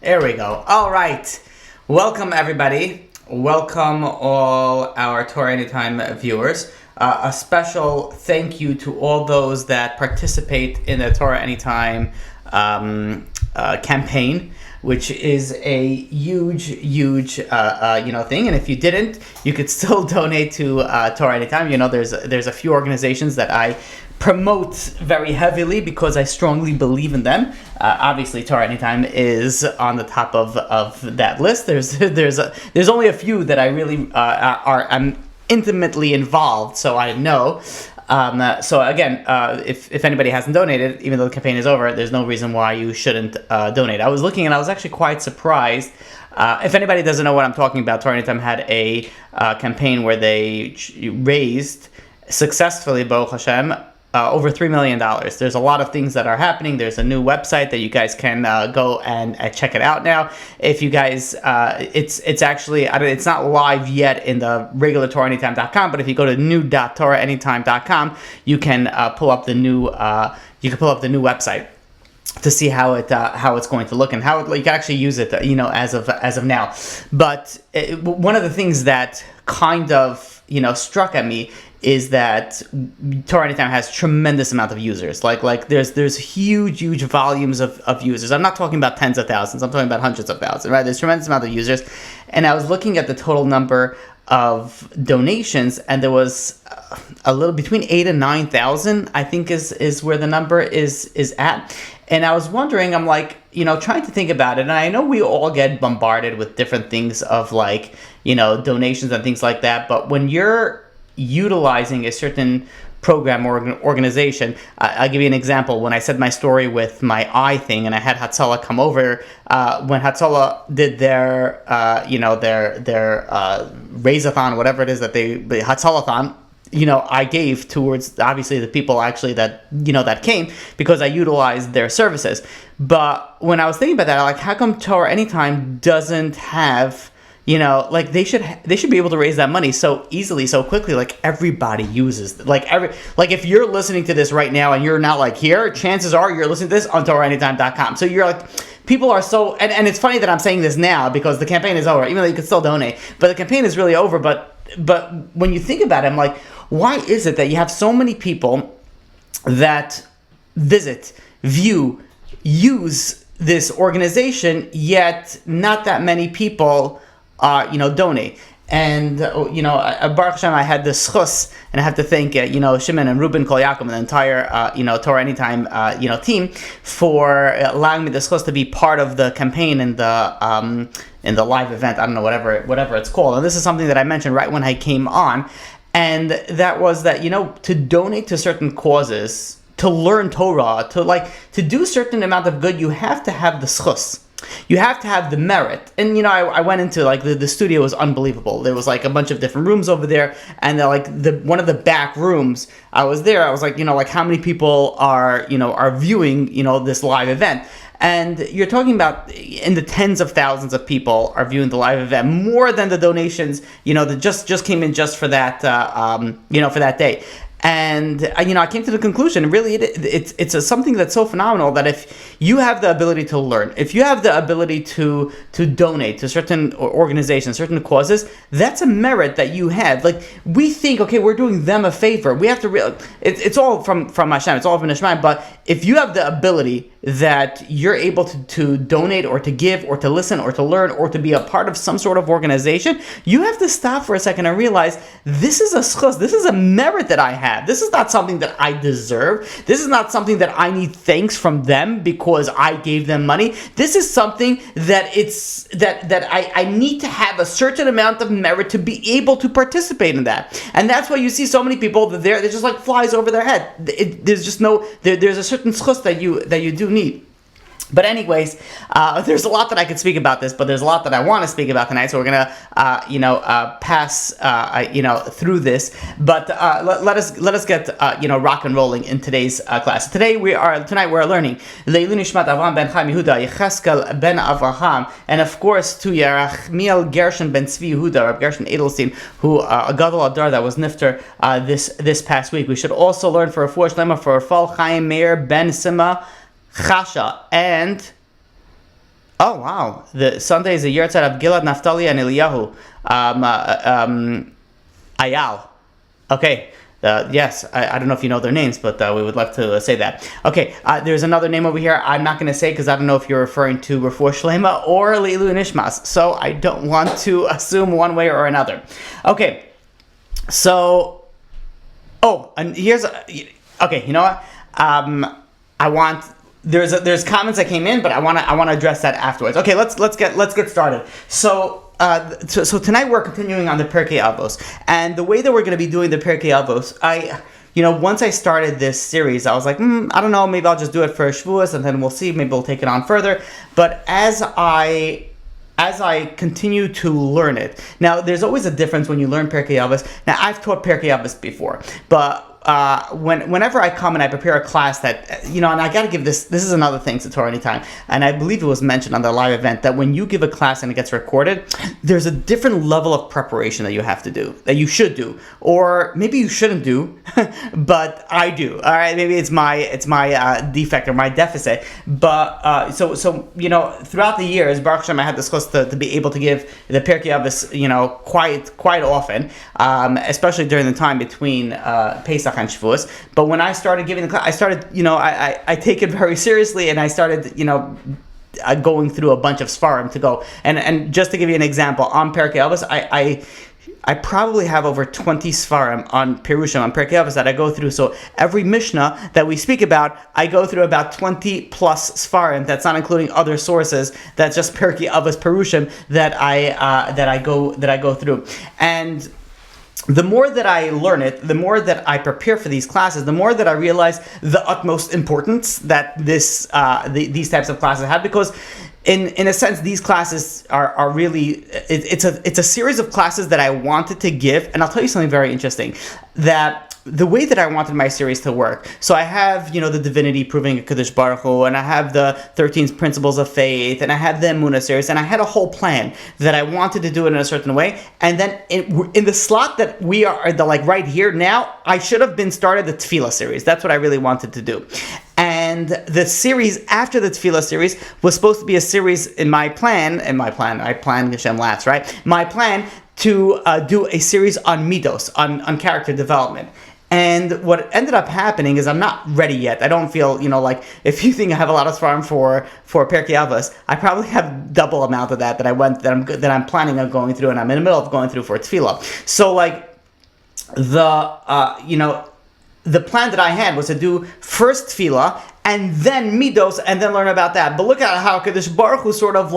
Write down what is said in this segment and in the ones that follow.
There we go. All right. Welcome, everybody. Welcome all our Torah Anytime viewers. A special thank you to all those that participate in the Torah Anytime campaign, which is a huge thing. And if you didn't, you could still donate to Torah Anytime. There's a few organizations that I promote very heavily because I strongly believe in them. Obviously, Torah Anytime is on the top of that list. There's only a few that I really I'm intimately involved, so I know. So again, if anybody hasn't donated, even though the campaign is over, there's no reason why you shouldn't donate. I was looking and I was actually quite surprised. If anybody doesn't know what I'm talking about, Torah Anytime had a campaign where they raised successfully, Baruch Hashem, over $3 million. There's a lot of things that are happening. There's a new website that you guys can go and check it out now. If you guys, it's actually, it's not live yet in the regular TorahAnytime.com, but if you go to new.TorahAnytime.com, you can pull up the new website to see how it's going to look and how you can actually use it, as of now. But one of the things that kind of struck at me is that Torah Anytime has tremendous amount of users. Like there's huge volumes of users. I'm not talking about tens of thousands. I'm talking about hundreds of thousands, right? There's tremendous amount of users. And I was looking at the total number of donations, and there was a little between 8,000 and 9,000, I think is where the number is at. And I was wondering, I'm like, trying to think about it, and I know we all get bombarded with different things of donations and things like that, but when you're utilizing a certain program or organization, I'll give you an example. When I said my story with my eye thing, and I had Hatzalah come over, when Hatzalah did their Raisathon, whatever it is that the Hatzalathon, I gave towards obviously the people actually that came because I utilized their services. But when I was thinking about that, I'm like, how come Torah Anytime doesn't have, they should be able to raise that money so easily, so quickly. Like everybody uses, if you're listening to this right now and you're not here, chances are you're listening to this on TorahAnytime.com. So you're like, people are so, and it's funny that I'm saying this now because the campaign is over, even though you can still donate, but the campaign is really over. But when you think about it, I'm like, why is it that you have so many people that visit, view, use this organization, yet not that many people donate? And Baruch Hashem, I had the schus, and I have to thank Shimon and Ruben Kol Yaakov and the entire Torah Anytime team for allowing me the schus to be part of the campaign in the live event. I don't know, whatever it's called. And this is something that I mentioned right when I came on, and that was that to donate to certain causes, to learn Torah, to do a certain amount of good, you have to have the schus. You have to have the merit. And I went into the studio was unbelievable. There was a bunch of different rooms over there, and one of the back rooms, I was there, I was how many people are viewing this live event? And you're talking about in the tens of thousands of people are viewing the live event, more than the donations that just came in just for that for that day. And I came to the conclusion, really, it's something that's so phenomenal that if you have the ability to learn, if you have the ability to donate to certain organizations, certain causes, that's a merit that you have. We think, okay, we're doing them a favor. We have to realize it's all from Hashem. It's all from Hashem. But if you have the ability that you're able to donate or to give or to listen or to learn or to be a part of some sort of organization, you have to stop for a second and realize this is a schus, this is a merit that I have. This is not something that I deserve. This is not something that I need thanks from them because I gave them money. This is something that I need to have a certain amount of merit to be able to participate in that. And that's why you see so many people that they're just flies over their head. There's just there's a certain schus that you do need. But anyways, there's a lot that I could speak about this, but there's a lot that I want to speak about tonight. So we're gonna pass through this. But let us get rock and rolling in today's class. Tonight we are learning Leilu Nishmat Avraham ben Chaim Yehuda, Yecheskel ben Avraham, and of course to Yerachmiel Gershon ben Tzvi Yehuda, Reb Gershon Edelstein, who a gadol adar that was nifter this past week. We should also learn for a Refuah Shlema for Rafal Chaim Meir ben Sima Chasha, and Oh wow! The Sunday is the Yahrzeit of Gilad, Naphtali, and Eliyahu. Ayal. Okay. Yes, I don't know if you know their names, but we would love to say that. Okay, there's another name over here I'm not going to say because I don't know if you're referring to Refuah Shlema or Leilu Nishmas, so I don't want to assume one way or another. Okay, so, and here's, okay, you know what? There's comments that came in, but I want to address that afterwards. Okay, let's get started. So tonight we're continuing on the Pirkei Avos, and the way that we're going to be doing the Pirkei Avos, once I started this series, I was like, I don't know, maybe I'll just do it for Shavuos, and then we'll see, maybe we'll take it on further. But as I continue to learn it, now there's always a difference when you learn Pirkei Avos. Now I've taught Pirkei Avos before, but whenever I come and I prepare a class that, and I got to give this is another thing to Torah Anytime, and I believe it was mentioned on the live event, that when you give a class and it gets recorded, there's a different level of preparation that you have to do, that you should do, or maybe you shouldn't do, but I do, all right? Maybe it's my defect or my deficit, but so throughout the years, Baruch Hashem, I had this class to be able to give the Pirkei Avos, quite often, especially during the time between Pesach and Shavuos. But when I started giving the class, I started, I take it very seriously, and I started, going through a bunch of Sfarim to go. And just to give you an example, on Pirkei Avos, I probably have over 20 Sfarim on Pirushim, on Pirkei Avos that I go through. So every Mishnah that we speak about, I go through about 20 plus Sfarim. That's not including other sources. That's just Pirkei Avos Pirushim that I go through. And the more that I learn it, the more that I prepare for these classes, the more that I realize the utmost importance that these types of classes have, because in a sense, these classes are really, it's a series of classes that I wanted to give. And I'll tell you something very interesting, that the way that I wanted my series to work. So I have, the divinity proving a Kadosh Baruch Hu, and I have the 13 principles of faith, and I have the Emunah series, and I had a whole plan that I wanted to do it in a certain way. And then in the slot that we are, right here now, I should have been started the Tefillah series. That's what I really wanted to do. And the series after the Tefillah series was supposed to be a series in my plan, I plan Hashem laughs, right? My plan to do a series on Midos, on character development. And what ended up happening is I'm not ready yet. I don't feel, if you think I have a lot of Sfarim for Pirkei Avos, I probably have double amount of that I'm planning on going through, and I'm in the middle of going through for Tefillah. So the plan that I had was to do first Tefillah and then Midos, and then learn about that. But look at how Kadosh Baruch Hu sort of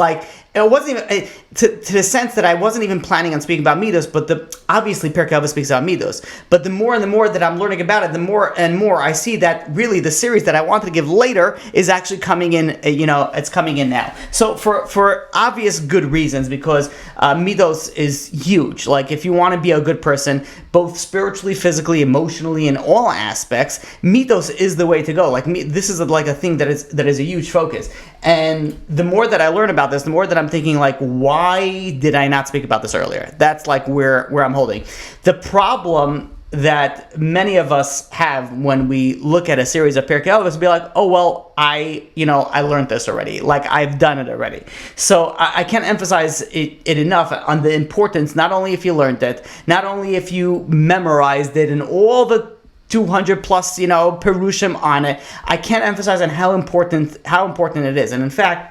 it wasn't even to the sense that I wasn't even planning on speaking about Midos, but obviously Pirkei Avos speaks about Midos. But the more and the more that I'm learning about it, the more and more I see that really the series that I wanted to give later is actually coming in. It's coming in now. So for obvious good reasons, because Midos is huge. If you want to be a good person, both spiritually, physically, emotionally, in all aspects, Midos is the way to go. This is a thing that is a huge focus. And the more that I learn about this, the more that I'm thinking, why did I not speak about this earlier? That's where I'm holding. The problem that many of us have when we look at a series of Pirkei Avos, be like, oh, well, I learned this already. I've done it already. So I can't emphasize it enough on the importance, not only if you learned it, not only if you memorized it and all the 200 plus, Perushim on it. I can't emphasize on how important it is. And in fact,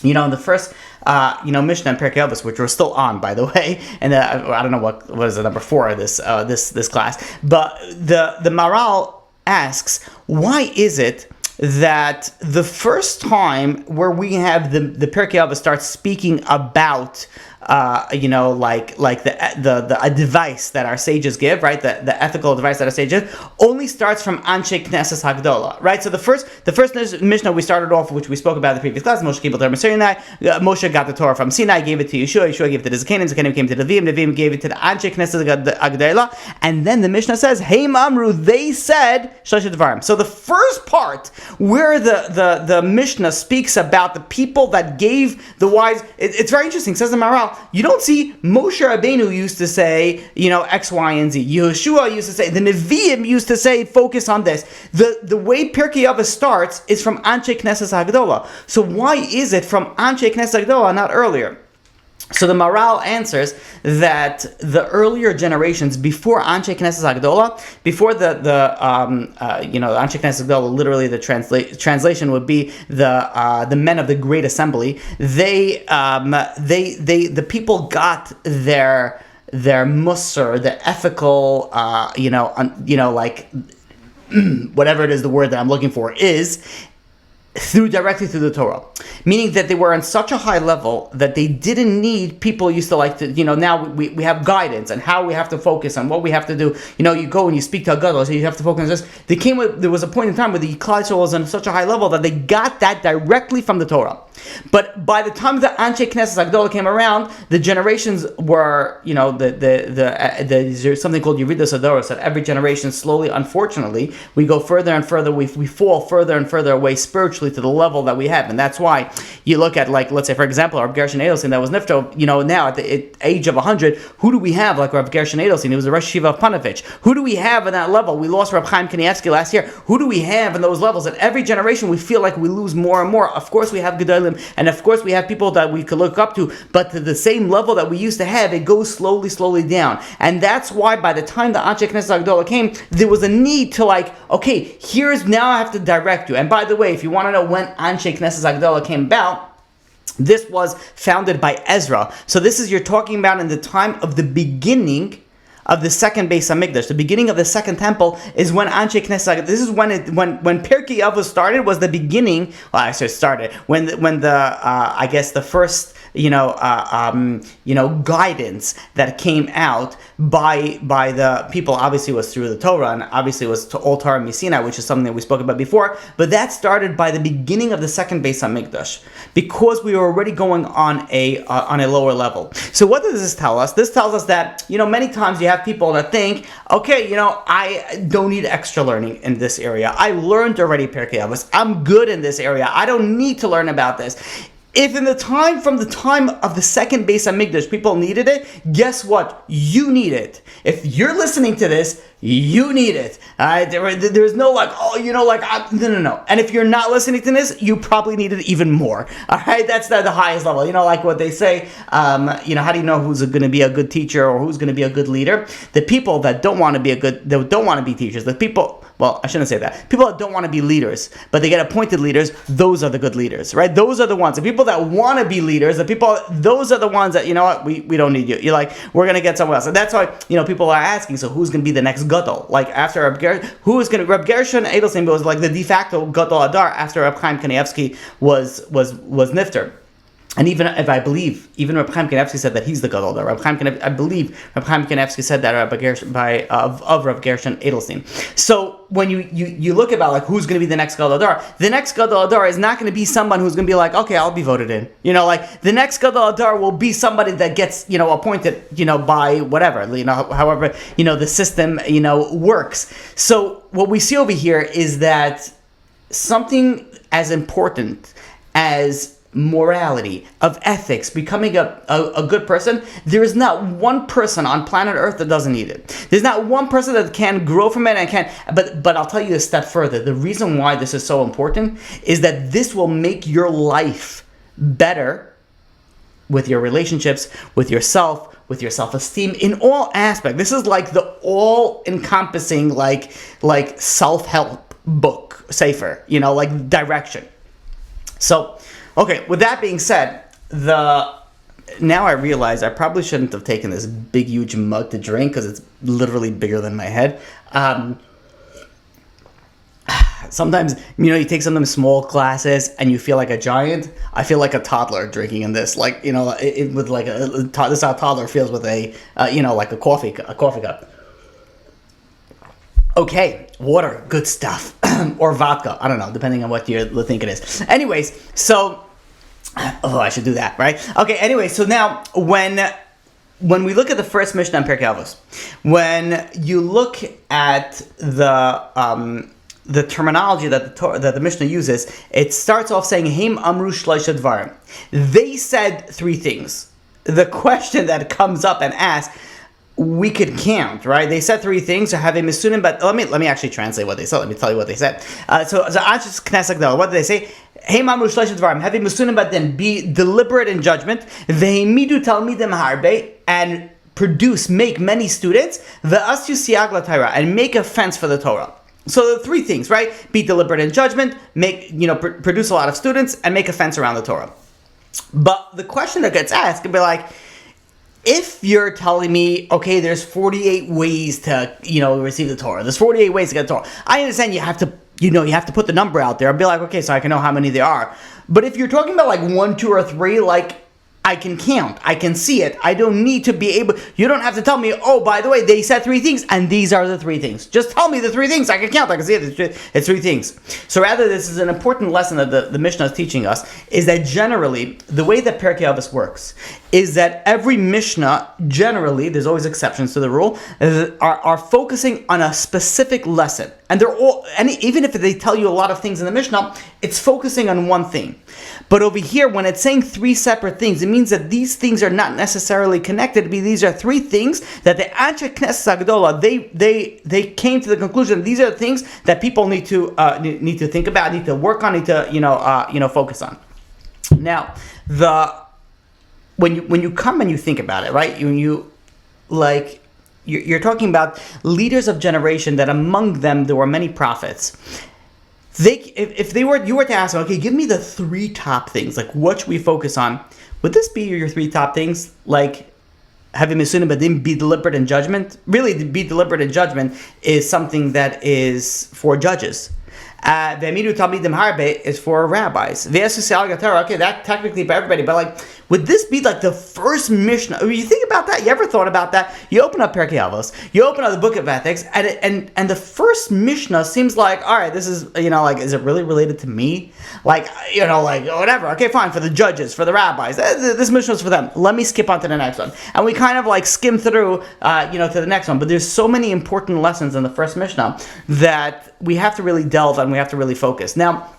in the first, Mishnah and Pirkei Avos, which we're still on, by the way, and I don't know what is the number 4 of this class, but the Maral asks, why is it that the first time where we have the Pirkei Avos start speaking about the advice that our sages give, right? The ethical advice that our sages give, only starts from Anshe Knesses Hagdola, right? So the first Mishnah we started off, which we spoke about in the previous class, Moshe Kibbutz Torah Sinai. Moshe got the Torah from Sinai, gave it to Yeshua. Yeshua gave it to the Zakanim. Zakanim came to the Nevi'im. Nevi'im gave it to the Anshe Knesses Hagdola. And then the Mishnah says, Hey Mamru, they said Shlosheh Dvarim. So the first part where the Mishnah speaks about the people that gave the wise, it's very interesting. It says in Maral, Maral, you don't see Moshe Rabbeinu used to say, X, Y, and Z. Yehoshua used to say, the Nevi'im used to say, focus on this. The way Pirkei Avot starts is from Anshe Knesset Hagdola. So why is it from Anshe Knesset Hagdola, not earlier? So the Maral answers that the earlier generations before Anshe Knesset Hagdola, before the Anshe Knesset Hagdola, literally the translation would be the men of the Great Assembly. The people got their musar, the ethical, like whatever it is, the word that I'm looking for is directly through the Torah, meaning that they were on such a high level that they didn't need people used to like to, now we have guidance and how we have to focus on what we have to do. You go and you speak to a gadol, so you have to focus on this. There was a point in time where the Klal Yisrael was on such a high level that they got that directly from the Torah. But by the time the Anshe Knesset Hagdola came around, the generations were, there's something called Yeridas Hadoros, that every generation slowly, unfortunately, we go further and further, we fall further and further away spiritually to the level that we have. And that's why you look at, like, let's say, for example, Rav Gershon Edelstein that was Nifto, now at the age of 100, who do we have like Rav Gershon Edelstein? He was a Rosh Yeshiva of Panovich. Who do we have in that level? We lost Rav Chaim Kanievsky last year. Who do we have in those levels? At every generation, we feel like we lose more and more. Of course, we have Gedolim, and of course, we have people that we could look up to, but to the same level that we used to have, it goes slowly down. And that's why by the time the Anshe Knesset Hagdola came, there was a need to now I have to direct you. And by the way, if you want to know when Anshe Knesset Hagdola came about, this was founded by Ezra. So this is, you're talking about in the time of the beginning of the second Beis Hamikdash, the beginning of the second temple, is when Anshe Knesset. This is when Pirkei Avot started. Was the beginning. Well, I said started when the first guidance that came out by the people, obviously was through the Torah, and obviously was all Torah Misina, which is something that we spoke about before. But that started by the beginning of the second Beis Hamikdash, because we were already going on a lower level. So what does this tell us? This tells us that many times you have people that think, okay, I don't need extra learning in this area. I learned already Pirkei Avos. I'm good in this area. I don't need to learn about this. If from the time of the second Beis Hamikdash, people needed it, guess what? You need it. If you're listening to this, you need it. There's no no. And if you're not listening to this, you probably need it even more. All right, that's the highest level. Like what they say. How do you know who's going to be a good teacher or who's going to be a good leader? The people that don't want to be don't want to be teachers. The people. Well, I shouldn't say that. People that don't want to be leaders, but they get appointed leaders, those are the good leaders, right? Those are the ones. The people that want to be leaders, those are the ones that, we don't need you. You're like, we're going to get someone else. And that's why, people are asking, so who's going to be the next gadol? Like after Rab Gershon, Rab Gershon Edelstein was like the de facto gadol Adar after Rab Chaim Kanievsky was nifter. And even Reb Chaim Kanievsky said that he's the gadol. I believe Reb Chaim Kanievsky said that of Reb Gershon Edelstein. So when you look about who's going to be the next gadol Adar, the next gadol Adar is not going to be someone who's going to be like, okay, I'll be voted in. The next gadol Adar will be somebody that gets appointed by whatever however the system works. So what we see over here is that something as important as morality, of ethics, becoming a good person, there is not one person on planet Earth that doesn't need it. There's not one person that can grow from it and can, but I'll tell you a step further. The reason why this is so important is that this will make your life better with your relationships, with yourself, with your self-esteem, in all aspects. This is like the all-encompassing like self-help book, safer, direction. So, okay, with that being said, now I realize I probably shouldn't have taken this big, huge mug to drink because it's literally bigger than my head. Sometimes, you take some of them small glasses and you feel like a giant. I feel like a toddler drinking in this. This is how a toddler feels with a coffee cup. Okay, water, good stuff. Or vodka, I don't know, depending on what you think it is. Anyways, so... I should do that, right? Okay, anyway, so now when we look at the first Mishnah in Pirkei Avos, when you look at the terminology that the Mishnah uses, it starts off saying, Heim amru shloisha dvarim. They said three things. the question that comes up and asks, we could count, right? They said three things. Have a misunim, but let me actually translate what they said. Let me tell you what they said. So I just what did they say? Hey, mamru shleishet dvarim. Have a misunim, but then be deliberate in judgment. Vehimidu talmidim harbe, and make many students. Ve'asyu siag laTorah, and make a fence for the Torah. So the three things, right? Be deliberate in judgment, produce a lot of students, and make a fence around the Torah. But the question that gets asked could be like, if you're telling me, okay, there's 48 ways to, receive the Torah. There's 48 ways to get the Torah. I understand you have to put the number out there and be like, okay, so I can know how many there are. But if you're talking about like 1, 2, or 3, like, I can count. I can see it. I don't need to be able... You don't have to tell me, oh, by the way, they said three things, and these are the three things. Just tell me the three things. I can count. I can see it. It's three things. So rather, this is an important lesson that the Mishnah is teaching us, is that generally, the way that Pirkei Avos works is that every Mishnah, generally, there's always exceptions to the rule, are focusing on a specific lesson. And they're all, even if they tell you a lot of things in the Mishnah, it's focusing on one thing. But over here, when it's saying three separate things, it means that these things are not necessarily connected. These are three things that the Anshe Knesset Agdola, they came to the conclusion these are the things that people need to think about, need to work on, need to focus on. Now, when you come and you think about it, right? You're talking about leaders of generation that among them there were many prophets. You were to ask them, okay, give me the three top things, like what should we focus on? Would this be your three top things? Like having misunim badim, be deliberate in judgment? Really, to be deliberate in judgment is something that is for judges. Ve'amidu talmidim harbe is for rabbis. Ve'asu siag laTorah, okay, that technically for everybody, but like, would this be like the first Mishnah? You think about that? You ever thought about that? You open up Pirkei Avos, you open up the Book of Ethics, and the first Mishnah seems like, all right, this is, is it really related to me? Whatever. Okay, fine, for the judges, for the rabbis, this Mishnah is for them. Let me skip on to the next one. And we kind of like skim through, to the next one. But there's so many important lessons in the first Mishnah that we have to really delve and we have to really focus. Now,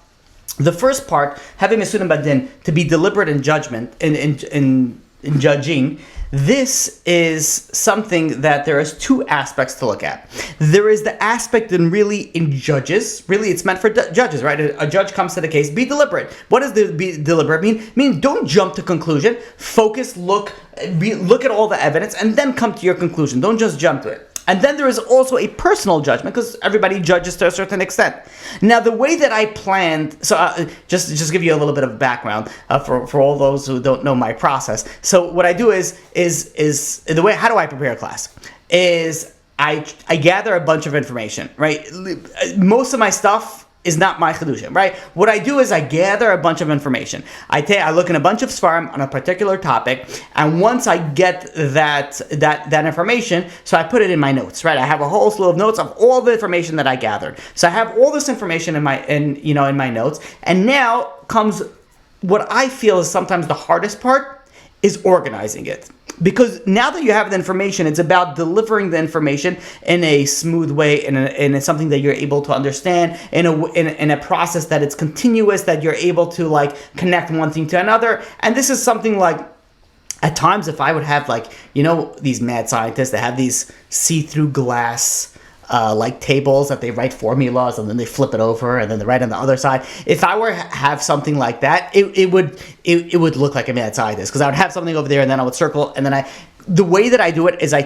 the first part, having misunim badin, to be deliberate in judgment, in judging, this is something that there is two aspects to look at. There is the aspect in judges. Really, it's meant for judges, right? A judge comes to the case, be deliberate. What does be deliberate mean? It means don't jump to conclusion. Focus, look at all the evidence, and then come to your conclusion. Don't just jump to it. And then there is also a personal judgment, because everybody judges to a certain extent. Now, the way that I planned, so just give you a little bit of background for all those who don't know my process. So what I do is the way, how do I prepare a class? Is I gather a bunch of information, right? Most of my stuff is not my chedushim, right? What I do is I gather a bunch of information. I look in a bunch of svarim on a particular topic, and once I get that information, so I put it in my notes, right? I have a whole slew of notes of all the information that I gathered. So I have all this information in my notes, and now comes what I feel is sometimes the hardest part, is organizing it. Because now that you have the information, it's about delivering the information in a smooth way, in something that you're able to understand, in a process that it's continuous, that you're able to like connect one thing to another. And this is something like, at times, if I would have these mad scientists that have these see-through glass tables that they write formulas and then they flip it over and then they write on the other side. If I were to have something like that, it would look like a mad scientist, because I would have something over there and then I would circle, and then the way that I do it is I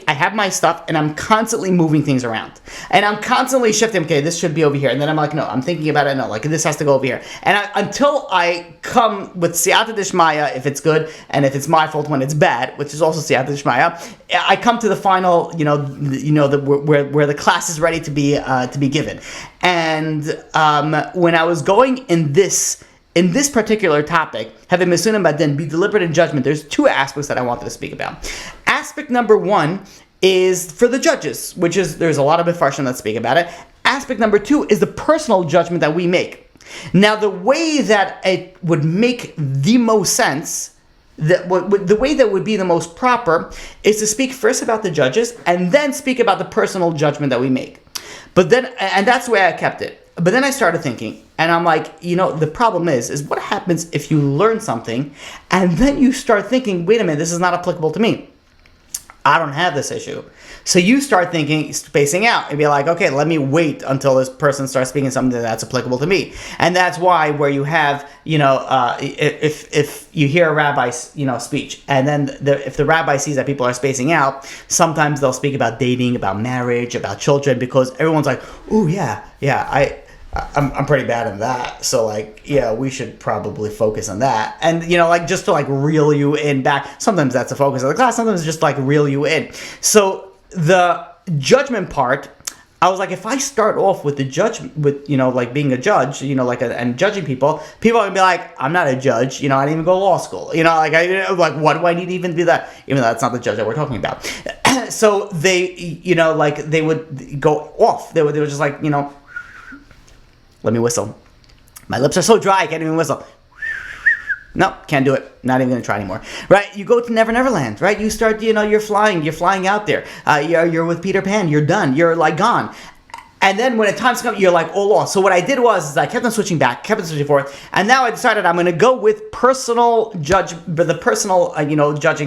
have my stuff and I'm constantly moving things around. And I'm constantly shifting, okay, this should be over here. And then I'm like, no, I'm thinking about it, no, like this has to go over here. And until I come with siyata dishmaya, if it's good, and if it's my fault when it's bad, which is also siyata dishmaya, I come to the final, where the class is ready to be given. And when I was going in this particular topic, having misunim badin, be deliberate in judgment, there's two aspects that I wanted to speak about. Aspect number one is for the judges, which is, there's a lot of mefarshim that speak about it. Aspect number two is the personal judgment that we make. Now, the way that it would make the most sense, the way that would be the most proper, is to speak first about the judges and then speak about the personal judgment that we make. But then, and that's the way I kept it. but then I started thinking, and I'm like, the problem is what happens if you learn something, and then you start thinking, wait a minute, this is not applicable to me. I don't have this issue. So you start thinking, spacing out, and be like, okay, let me wait until this person starts speaking something that's applicable to me. And that's why where you have, if you hear a rabbi's, speech, and then if the rabbi sees that people are spacing out, sometimes they'll speak about dating, about marriage, about children, because everyone's like, oh yeah, I'm pretty bad in that, so we should probably focus on that, and just to reel you in back. Sometimes that's the focus of the class. Sometimes it's just reel you in. So the judgment part, I was like, if I start off with the judgment, with being a judge, and judging people are gonna be like, I'm not a judge. I didn't even go to law school. What do I need to even do that? Even though that's not the judge that we're talking about. So they, they would go off. They were just like, let me whistle. My lips are so dry, I can't even whistle. No, can't do it. Not even going to try anymore. Right? You go to Never Never Land, right? You start, you're flying out there. You're with Peter Pan. You're done. You're gone. And then when the time's come, you're all lost. So what I did was I kept on switching back, kept on switching forth, and now I decided I'm going to go with personal judging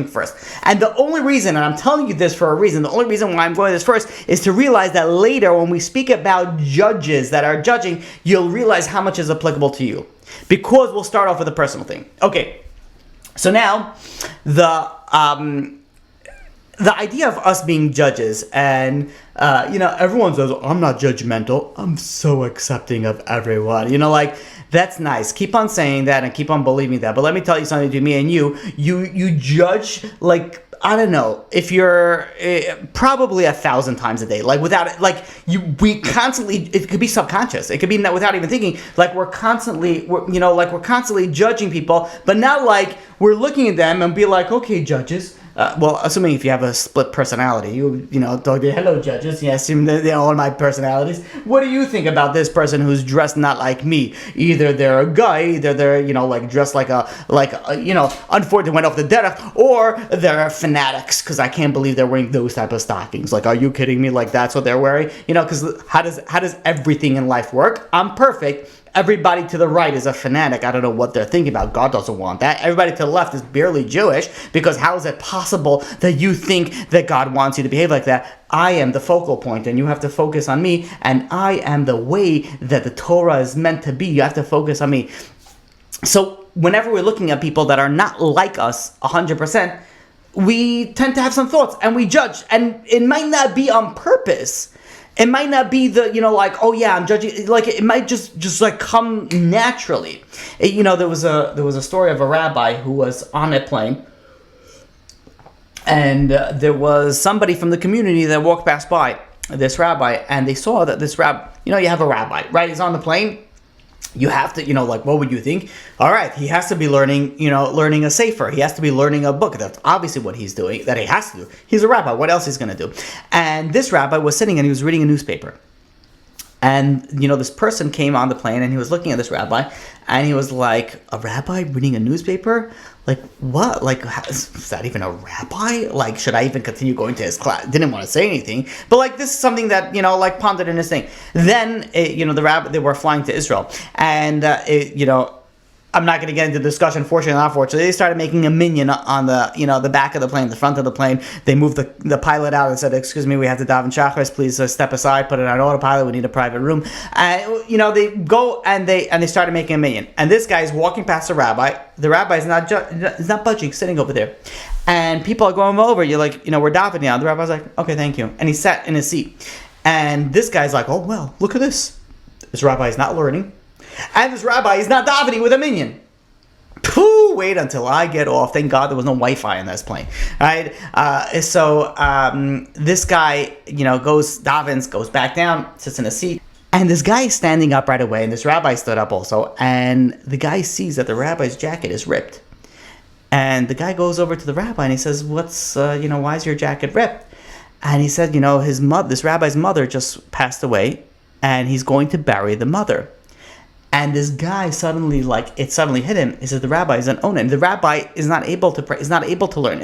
first. And the only reason, and I'm telling you this for a reason, the only reason why I'm going this first is to realize that later when we speak about judges that are judging, you'll realize how much is applicable to you. Because we'll start off with a personal thing. Okay, so now the idea of us being judges, and everyone says, I'm not judgmental, I'm so accepting of everyone. That's nice. Keep on saying that and keep on believing that. But let me tell you something, to me and you judge I don't know, if you're probably 1,000 times a day, without it, we constantly, it could be subconscious, it could be without even thinking, we're constantly judging people, but now we're looking at them and be like, okay, judges, assuming if you have a split personality, don't be, hello judges, yeah, assume they're all my personalities. What do you think about this person who's dressed not like me? Either they're a guy, either they're, dressed unfortunately went off the derech, or they're fanatics, because I can't believe they're wearing those type of stockings. Are you kidding me? That's what they're wearing? Because how does everything in life work? I'm perfect. Everybody to the right is a fanatic. I don't know what they're thinking about. God doesn't want that. Everybody to the left is barely Jewish, because how is it possible that you think that God wants you to behave like that? I am the focal point, and you have to focus on me, and I am the way that the Torah is meant to be. You have to focus on me. So whenever we're looking at people that are not like us 100%, we tend to have some thoughts, and we judge, and it might not be on purpose. It might not be the, oh yeah, I'm judging. It might just come naturally. There was a story of a rabbi who was on a plane, and there was somebody from the community that walked past by this rabbi, and they saw that this rabbi, you have a rabbi, right? He's on the plane. You have to, what would you think? All right, he has to be learning a sefer. He has to be learning a book. That's obviously what he's doing, that he has to do. He's a rabbi. What else he's going to do? And this rabbi was sitting and he was reading a newspaper. And, this person came on the plane and he was looking at this rabbi and he was like, a rabbi reading a newspaper? What? Is that even a rabbi? Should I even continue going to his class? Didn't want to say anything. But, this is something that, pondered in his thing. Then, the rabbi, they were flying to Israel. And, I'm not going to get into the discussion, fortunately or unfortunately. They started making a minion on the, the back of the plane, the front of the plane. They moved the pilot out and said, excuse me, we have to daven shacharis, please step aside, put it on autopilot, we need a private room. They go and they started making a minion. And this guy is walking past the rabbi. The rabbi is not budging, sitting over there. And people are going over, you're like, we're davening now. The rabbi's like, okay, thank you. And he sat in his seat. And this guy's like, oh, well, look at this. This rabbi is not learning. And this rabbi is not davening with a minion. Wait until I get off. Thank God there was no Wi-Fi in this plane. Right? So this guy, goes back down, sits in a seat. And this guy is standing up right away. And this rabbi stood up also. And the guy sees that the rabbi's jacket is ripped. And the guy goes over to the rabbi and he says, why is your jacket ripped? And he said, this rabbi's mother just passed away. And he's going to bury the mother. And this guy suddenly, like, it suddenly hit him. He says the rabbi is an onan. The rabbi is not able to pray, is not able to learn,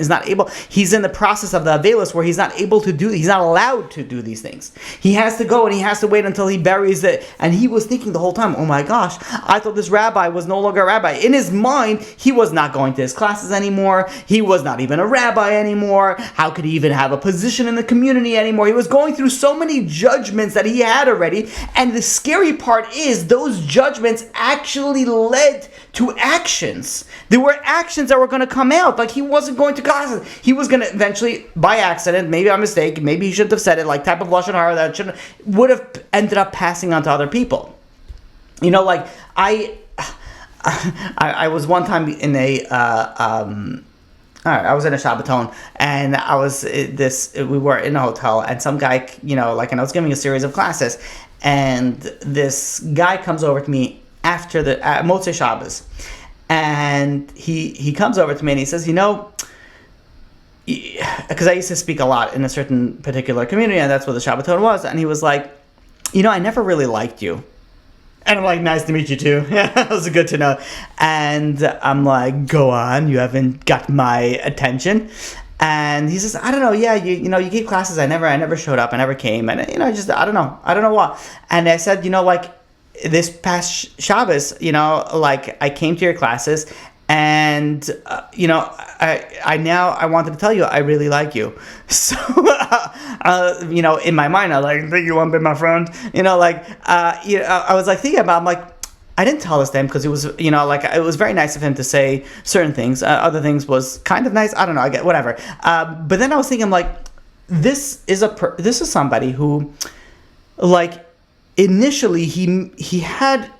he's in the process of the Avelis where he's not allowed to do these things. He has to go and he has to wait until he buries it. And he was thinking the whole time, oh my gosh, I thought this rabbi was no longer a rabbi. In his mind, he was not going to his classes anymore. He was not even a rabbi anymore. How could he even have a position in the community anymore? He was going through so many judgments that he had already. And the scary part is those judgments actually led to actions. There were actions that were going to come out. Like, he wasn't going to classes. He was going to eventually, by accident, maybe a mistake, maybe he shouldn't have said it, like type of lashon hara that would have ended up passing on to other people. You know, like I was one time in I was in a Shabbaton, and we were in a hotel, and some guy, you know, like, and I was giving a series of classes, and this guy comes over to me after the Motzei Shabbos, and he comes over to me and he says, you know, because I used to speak a lot in a certain particular community, and that's what the Shabbaton was, and he was like, you know, I never really liked you. And I'm like, nice to meet you too. Yeah, that was good to know. And I'm like, go on, you haven't got my attention. And he says, I don't know, yeah, you gave classes, I never showed up, I never came, and I don't know what. And I said, you know, like, this past Shabbos, you know, like, I came to your classes, and you know, I wanted to tell you I really like you. So you know, in my mind, I was like, think you want to be my friend? You know, like, you know, I was like thinking about, I'm like, I didn't tell this to him because it was, you know, like, it was very nice of him to say certain things. Other things was kind of nice. I don't know. I get whatever. But then I was thinking, like, this is somebody who, like, initially he had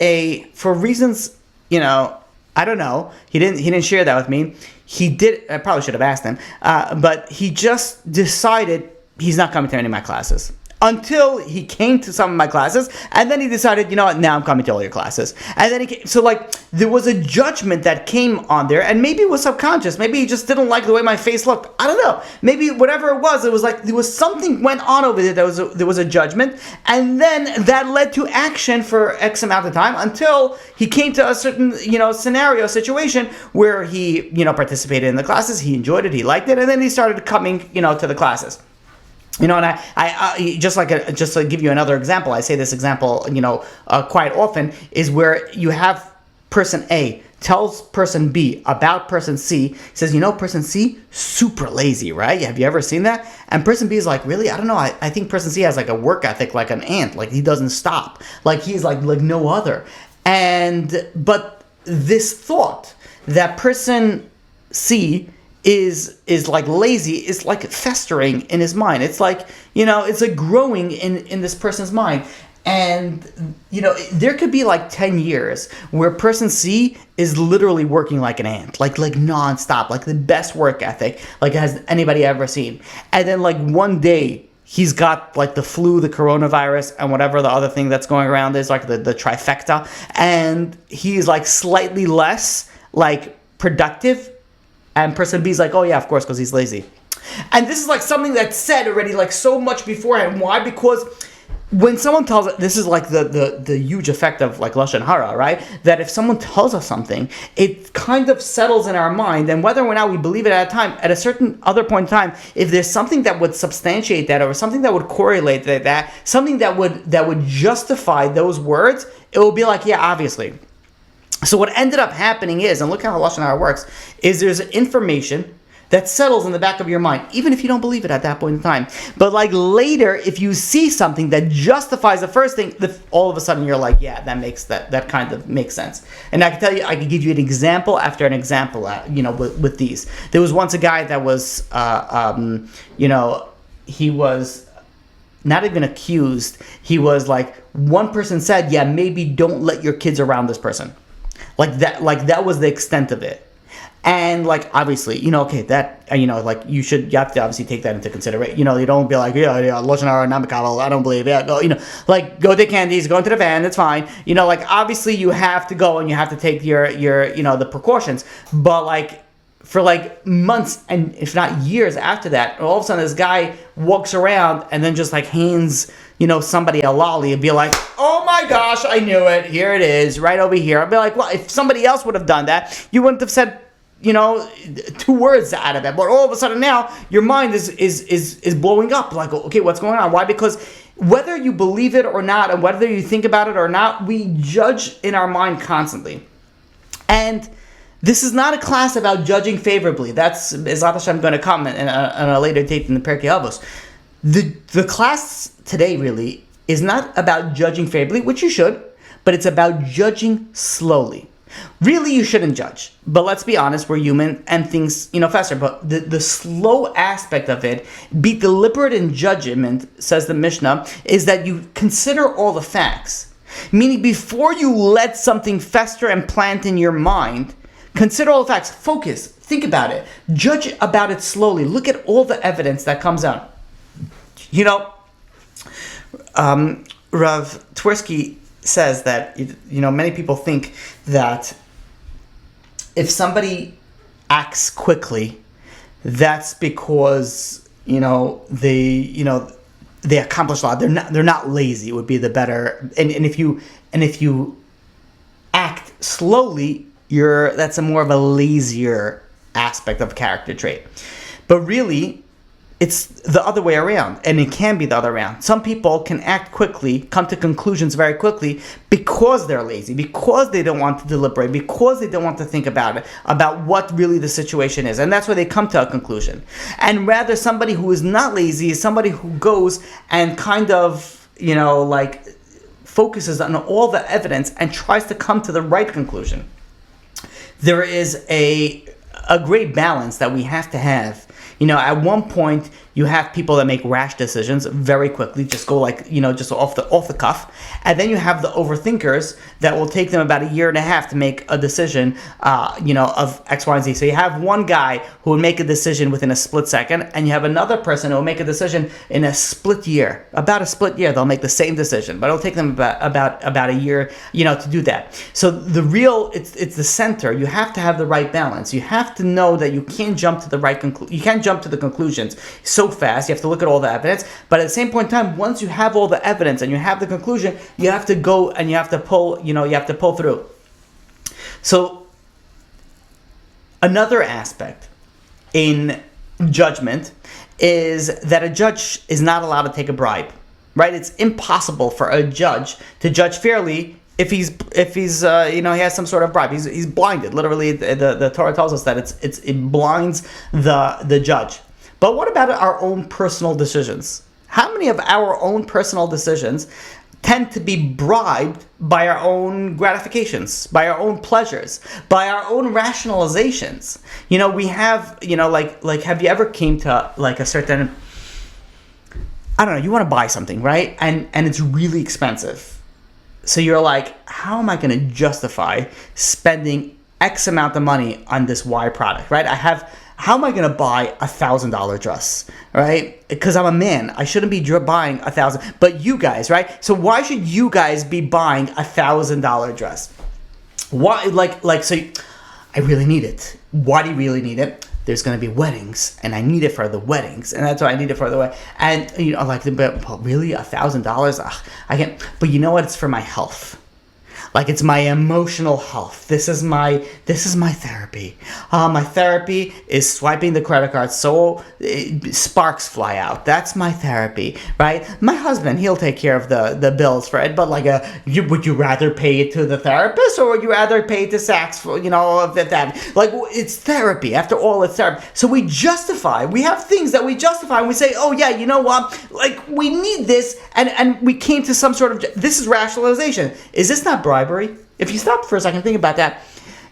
for reasons, you know, I don't know. He didn't share that with me. He did. I probably should have asked him. But he just decided he's not coming to any of my classes. Until he came to some of my classes, and then he decided, you know what, now I'm coming to all your classes. And then he came, so, like, there was a judgment that came on there, and maybe it was subconscious. Maybe he just didn't like the way my face looked. I don't know. Maybe whatever it was like there was something went on over there. There was a judgment, and then that led to action for X amount of time until he came to a certain, you know, situation where he, you know, participated in the classes. He enjoyed it. He liked it, and then he started coming, you know, to the classes. You know, and I just to give you another example, I say this example, you know, quite often, is where you have person A tells person B about person C, says, you know, person C, super lazy, right? Have you ever seen that? And person B is like, really? I don't know. I think person C has like a work ethic like an ant, like he doesn't stop. Like he's like no other. But this thought that person C is like lazy, is like festering in his mind. It's like, you know, it's like growing in this person's mind. And, you know, there could be like 10 years where person C is literally working like an ant, like nonstop, like the best work ethic, like has anybody ever seen. And then like one day he's got like the flu, the coronavirus, and whatever the other thing that's going around is, like the trifecta. And he's like slightly less like productive. And person B is like, oh yeah, of course, because he's lazy. And this is like something that's said already like so much beforehand. Why? Because when someone tells us, this is like the huge effect of like lashon hara, right? That if someone tells us something, it kind of settles in our mind, and whether or not we believe it at a certain other point in time, if there's something that would substantiate that, or something that would correlate that, something that would justify those words, it will be like, yeah, obviously. So what ended up happening is, and look how lashon hara works, is there's information that settles in the back of your mind, even if you don't believe it at that point in time. But like later, if you see something that justifies the first thing, all of a sudden you're like, yeah, that kind of makes sense. And I can tell you, I can give you an example after an example, you know, with these. There was once a guy that was, you know, he was not even accused. He was like, one person said, yeah, maybe don't let your kids around this person. Like that was the extent of it. And like, obviously, you know, okay, that, you know, like you have to obviously take that into consideration. You know, you don't be like, yeah, lashon hara, not mekabel, I don't believe it. Go, you know, like go take candies, go into the van, it's fine. You know, like obviously you have to go and you have to take your you know, the precautions. But like for like months and if not years after that, all of a sudden this guy walks around and then just like hands, somebody a lolly and be like, oh my gosh, I knew it. Here it is, right over here. I'd be like, well, if somebody else would have done that, you wouldn't have said, 2 words out of it. But all of a sudden now, your mind is blowing up. Like, okay, what's going on? Why? Because whether you believe it or not, and whether you think about it or not, we judge in our mind constantly. And this is not a class about judging favorably. That's, Ezrat Hashem, going to come on a later date in the Pirkei Avot. The class today really is not about judging favorably, which you should, but it's about judging slowly. Really, you shouldn't judge. But let's be honest, we're human and things, fester. But the slow aspect of it, be deliberate in judgment, says the Mishnah, is that you consider all the facts. Meaning, before you let something fester and plant in your mind, consider all the facts. Focus. Think about it. Judge about it slowly. Look at all the evidence that comes out. Rav Twersky says that, many people think that if somebody acts quickly, that's because, they accomplish a lot. They're not lazy would be the better. And if you act slowly, that's a more of a lazier aspect of character trait. But really, it's the other way around, and it can be the other way around. Some people can act quickly, come to conclusions very quickly because they're lazy, because they don't want to deliberate, because they don't want to think about it, about what really the situation is. And that's where they come to a conclusion. And rather, somebody who is not lazy is somebody who goes and kind of, focuses on all the evidence and tries to come to the right conclusion. There is a great balance that we have to have. At one point, you have people that make rash decisions very quickly, just go just off the cuff. And then you have the overthinkers that will take them about 1.5 years to make a decision, of X, Y, and Z. So you have one guy who will make a decision within a split second, and you have another person who will make a decision in a split year. About a split year, they'll make the same decision, but it'll take them about a year, to do that. So it's the center. You have to have the right balance. You have to know that you can't jump to the right conclusion. You can't jump to the conclusions so fast. You have to look at all the evidence, but at the same point in time, once you have all the evidence and you have the conclusion, you have to go and you have to pull through. So another aspect in judgment is that a judge is not allowed to take a bribe, right? It's impossible for a judge to judge fairly if he's he has some sort of bribe. He's blinded. Literally, the Torah tells us that it blinds the judge. But what about our own personal decisions? How many of our own personal decisions tend to be bribed by our own gratifications, by our own pleasures, by our own rationalizations? We have, have you ever came to a certain, I don't know, you want to buy something, right? And it's really expensive. So you're like, how am I going to justify spending X amount of money on this Y product, right? How am I going to buy $1,000 dress, right? Because I'm a man. I shouldn't be buying $1,000. But you guys, right? So why should you guys be buying $1,000 dress? Why, so I really need it. Why do you really need it? There's going to be weddings, and I need it for the weddings, and that's why I need it for the wedding. And, but really, $1,000? I can't. But you know what? It's for my health. It's my emotional health. This is my therapy. My therapy is swiping the credit card so sparks fly out. That's my therapy, right? My husband, he'll take care of the bills for it. But would you rather pay it to the therapist, or would you rather pay it to Saks for that? It's therapy. After all, it's therapy. So we justify. We have things that we justify, and we say, oh yeah, you know what? We need this, and we came to some sort of. This is rationalization. Is this not bribery? If you stop for a second, think about that.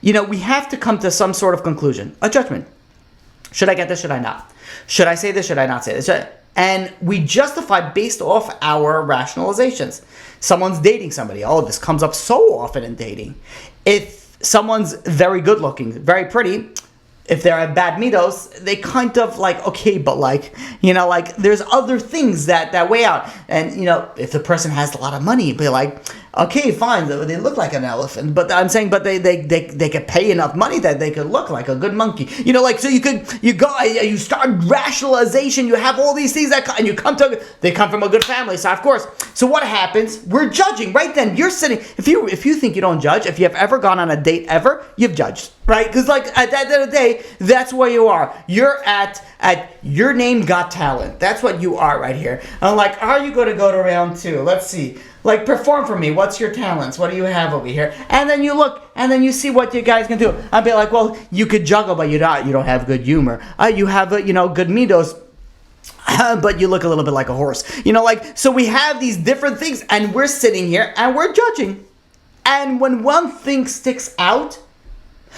We have to come to some sort of conclusion, a judgment. Should I get this? Should I not? Should I say this? Should I not say this? And we justify based off our rationalizations. Someone's dating somebody. Oh, this comes up so often in dating. If someone's very good looking, very pretty, if they're at bad midos, they kind of okay, but there's other things that weigh out. And, if the person has a lot of money, be like, Okay, fine. They look like an elephant, but I'm saying, but they could pay enough money that they could look like a good monkey. So you start rationalization. You have all these things and they come from a good family. So of course, so what happens? We're judging right then. You're sitting. If you think you don't judge, if you have ever gone on a date ever, you've judged, right? Because at the end of the day, that's where you are. You're at Your Name Got Talent. That's what you are right here. I'm like, are you going to go to round 2? Let's see. Like, perform for me. What's your talents? What do you have over here? And then you look, and then you see what you guys can do. I'd be like, well, you could juggle, but you don't have good humor. You have, good midos, but you look a little bit like a horse. So we have these different things, and we're sitting here, and we're judging. And when one thing sticks out,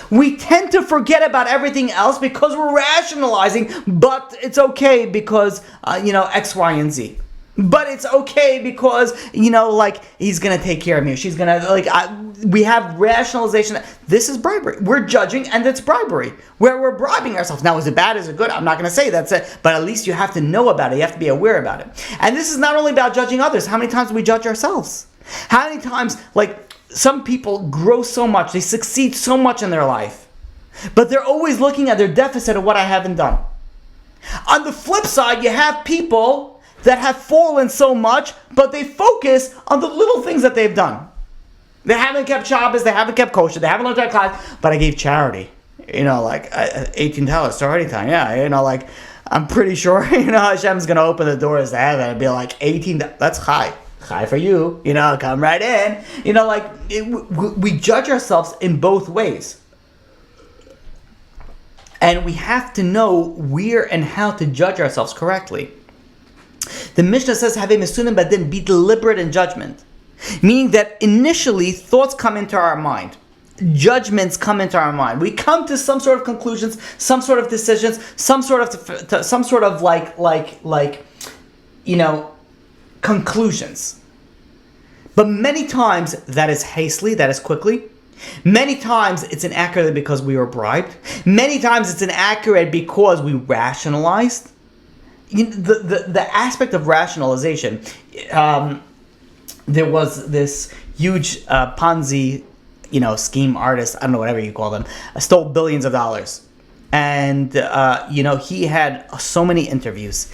we tend to forget about everything else because we're rationalizing, but it's okay because, X, Y, and Z. But it's okay because, he's going to take care of me. She's going to, we have rationalization. This is bribery. We're judging, and it's bribery. Where we're bribing ourselves. Now, is it bad? Is it good? I'm not going to say that's it. But at least you have to know about it. You have to be aware about it. And this is not only about judging others. How many times do we judge ourselves? How many times, some people grow so much. They succeed so much in their life. But they're always looking at their deficit of what I haven't done. On the flip side, you have people that have fallen so much, but they focus on the little things that they've done. They haven't kept Shabbos, they haven't kept kosher, they haven't learned their class, but I gave charity. $18 Torah Anytime. Yeah, I'm pretty sure, Hashem's going to open the doors to heaven and be like, $18, that's high. High for you, come right in. We judge ourselves in both ways. And we have to know where and how to judge ourselves correctly. The Mishnah says, "Have a mesunim, but then be deliberate in judgment," meaning that initially thoughts come into our mind, judgments come into our mind. We come to some sort of conclusions, some sort of decisions, some sort of conclusions. But many times that is hastily, that is quickly. Many times it's inaccurate because we were bribed. Many times it's inaccurate because we rationalized. The aspect of rationalization, there was this huge Ponzi, scheme artist, I don't know, whatever you call them, stole billions of dollars. And, he had so many interviews.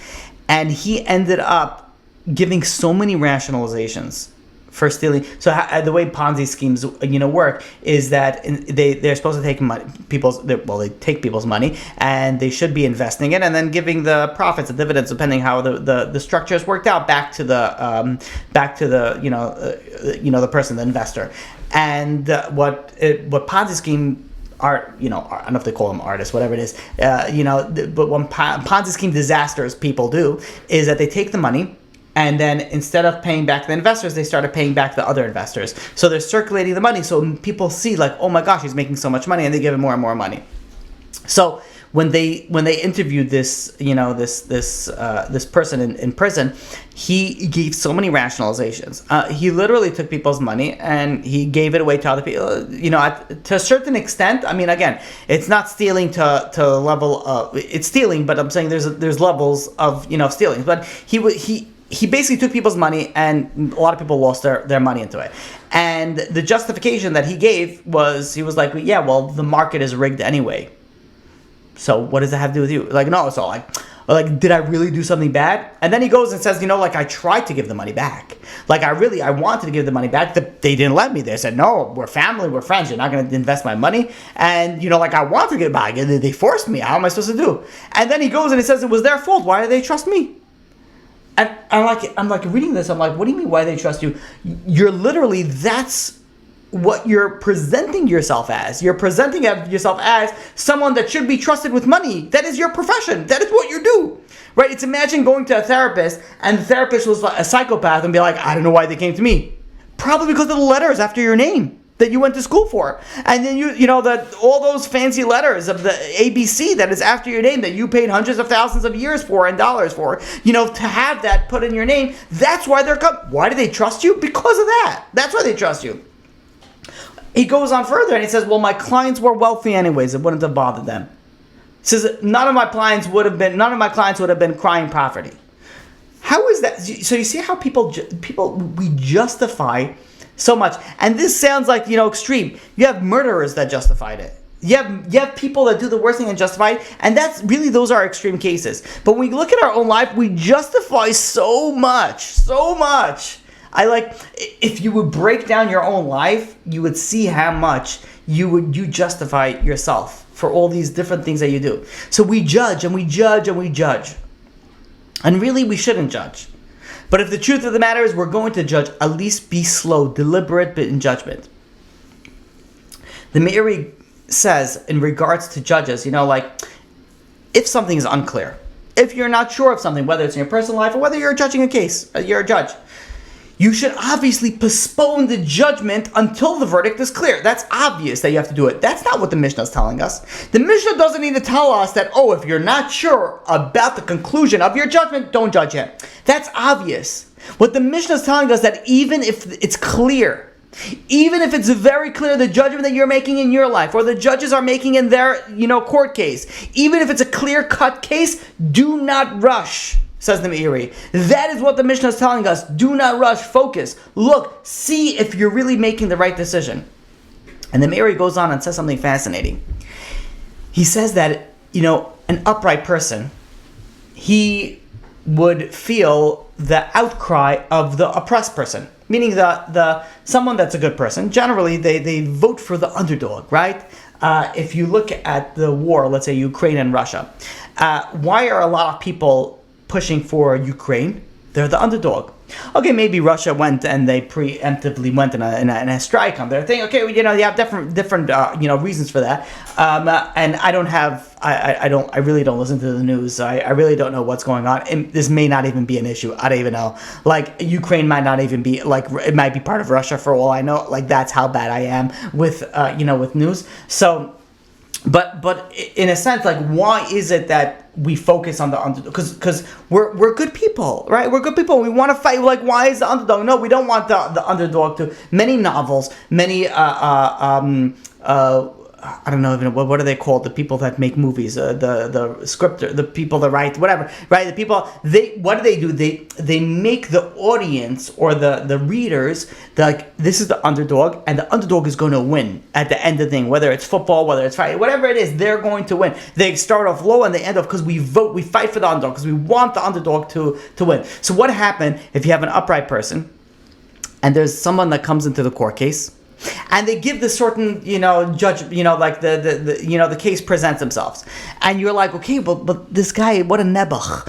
And he ended up giving so many rationalizations for stealing. So the way Ponzi schemes, work is that they're supposed to take money, they take people's money, and they should be investing it and then giving the profits, the dividends, depending how the structure is worked out, back to the the person, the investor. And what Ponzi scheme art, I don't know if they call them artists, whatever it is, but what Ponzi scheme disasters people do is that they take the money, and then instead of paying back the investors, they started paying back the other investors. So they're circulating the money. So people see oh my gosh, he's making so much money, and they give him more and more money. So when they interviewed this this person in prison, he gave so many rationalizations. He literally took people's money and he gave it away to other people. To a certain extent. I mean, again, it's not stealing to the level of, it's stealing, but I'm saying there's levels of stealing. But he basically took people's money, and a lot of people lost their money into it. And the justification that he gave was, he was like, yeah, well, the market is rigged anyway. So what does that have to do with you? No, it's all did I really do something bad? And then he goes and says, I tried to give the money back. I wanted to give the money back. They didn't let me. They said, no, we're family, we're friends. You're not going to invest my money. And, I wanted to give it back. And they forced me. How am I supposed to do? And then he goes and he says, it was their fault. Why do they trust me? And I'm reading this. I'm like, what do you mean? Why they trust you? You're literally, that's what you're presenting yourself as. You're presenting yourself as someone that should be trusted with money. That is your profession. That is what you do, right? It's, imagine going to a therapist, and the therapist was a psychopath, and be like, I don't know why they came to me. Probably because of the letters after your name that you went to school for. And then that all those fancy letters of the ABC that is after your name that you paid hundreds of thousands of years for and dollars for, to have that put in your name. That's why they're why do they trust you? Because of that. That's why they trust you. He goes on further and he says, well, my clients were wealthy anyways. It wouldn't have bothered them. He says, none of my clients would have been crying poverty. How is that? So you see how people we justify So much. And this sounds like, extreme. You have murderers that justified it. You have people that do the worst thing and justify it, and those are extreme cases. But when we look at our own life, we justify so much. If you would break down your own life, you would see how much you justify yourself for all these different things that you do. So we judge and we judge and we judge. And really we shouldn't judge. But if the truth of the matter is we're going to judge, at least be slow, deliberate, but in judgment. The Meiri says in regards to judges, if something is unclear, if you're not sure of something, whether it's in your personal life or whether you're judging a case, you're a judge, you should obviously postpone the judgment until the verdict is clear. That's obvious that you have to do it. That's not what the Mishnah is telling us. The Mishnah doesn't need to tell us that, if you're not sure about the conclusion of your judgment, don't judge yet. That's obvious. What the Mishnah is telling us that even if it's clear, even if it's very clear the judgment that you're making in your life or the judges are making in their, court case, even if it's a clear-cut case, do not rush. Says the Meiri. That is what the Mishnah is telling us. Do not rush. Focus. Look. See if you're really making the right decision. And the Meiri goes on and says something fascinating. He says that, an upright person, he would feel the outcry of the oppressed person. Meaning the someone that's a good person. Generally, they vote for the underdog, right? If you look at the war, let's say Ukraine and Russia, why are a lot of people pushing for Ukraine? They're the underdog. Okay, maybe Russia went and they preemptively went in a strike on their thing. Okay, you have different reasons for that. And I really don't listen to the news. I really don't know what's going on. And this may not even be an issue. I don't even know. Ukraine might not even be it might be part of Russia for all I know. That's how bad I am with with news. So. But in a sense, why is it that we focus on the underdog? Because we're good people, right? We're good people. We want to fight. Why is the underdog? No, we don't want the underdog to. Many novels, many I don't know even what are they called? The people that make movies, the scripter, the people that write, whatever, right? The people what do? They make the audience or the readers this is the underdog, and the underdog is going to win at the end of the thing. Whether it's football, whether it's fighting, whatever it is, they're going to win. They start off low and they end up because we fight for the underdog because we want the underdog to win. So what happened if you have an upright person and there's someone that comes into the court case? And they give this certain, judge, the case presents themselves, and you're like, okay, but this guy, what a nebuch,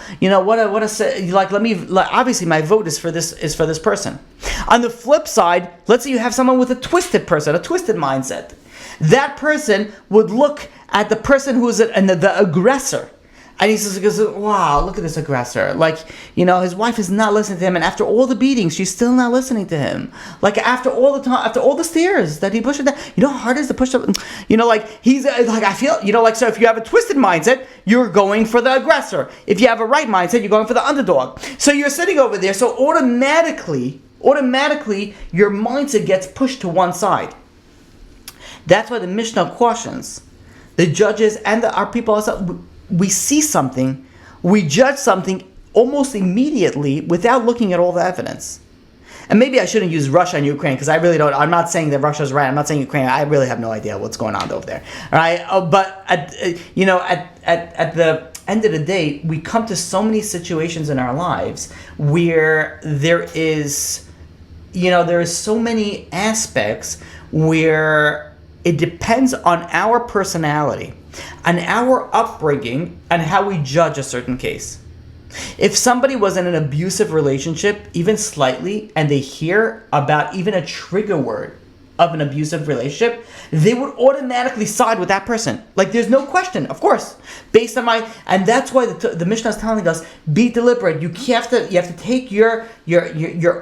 obviously my vote is for this person. On the flip side, let's say you have someone with a twisted mindset. That person would look at the person who is the aggressor. And he goes, wow, look at this aggressor. His wife is not listening to him. And after all the beatings, she's still not listening to him. After all the time, after all the stairs that he pushed her down. How hard it is to push up? He's I feel, so if you have a twisted mindset, you're going for the aggressor. If you have a right mindset, you're going for the underdog. So you're sitting over there. So automatically, your mindset gets pushed to one side. That's why the Mishnah cautions the judges and our people also. We see something, we judge something almost immediately without looking at all the evidence. And maybe I shouldn't use Russia and Ukraine because I really don't. I'm not saying that Russia's right. I'm not saying Ukraine. I really have no idea what's going on over there. All right, but at the end of the day, we come to so many situations in our lives where there is so many aspects where it depends on our personality, on our upbringing, and how we judge a certain case. If somebody was in an abusive relationship, even slightly, and they hear about even a trigger word of an abusive relationship, they would automatically side with that person. There's no question, of course, based on and that's why the Mishnah is telling us, be deliberate. You have to take your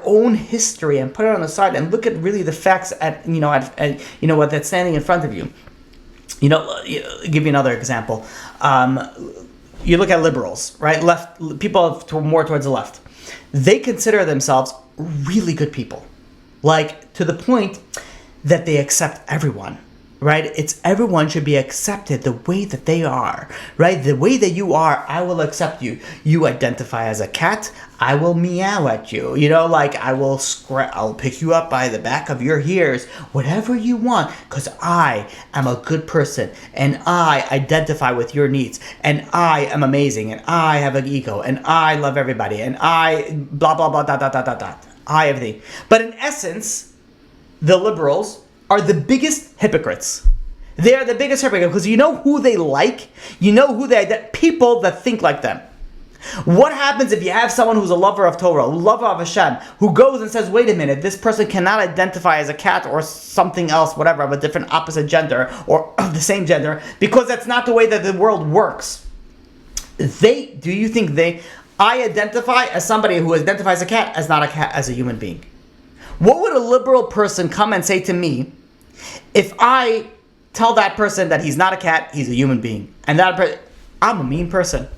own history and put it on the side and look at really the facts at what that's standing in front of you. I'll give you another example. You look at liberals, right? Left people more towards the left. They consider themselves really good people, to the point that they accept everyone. right? It's everyone should be accepted the way that they are, right? The way that you are, I will accept you. You identify as a cat, I will meow at you. Like I'll pick you up by the back of your ears, whatever you want, because I am a good person and I identify with your needs and I am amazing and I have an ego and I love everybody and I blah blah blah dot dot dot dot dot. I everything. But in essence, the liberals are the biggest hypocrites. They are the biggest hypocrites because you know who they like? You know who people that think like them. What happens if you have someone who's a lover of Torah, a lover of Hashem, who goes and says, wait a minute, this person cannot identify as a cat or something else, whatever, of a different opposite gender or of the same gender, because that's not the way that the world works. I identify as somebody who identifies a cat as not a cat, as a human being. What would a liberal person come and say to me if I tell that person that he's not a cat, he's a human being, and I'm a mean person,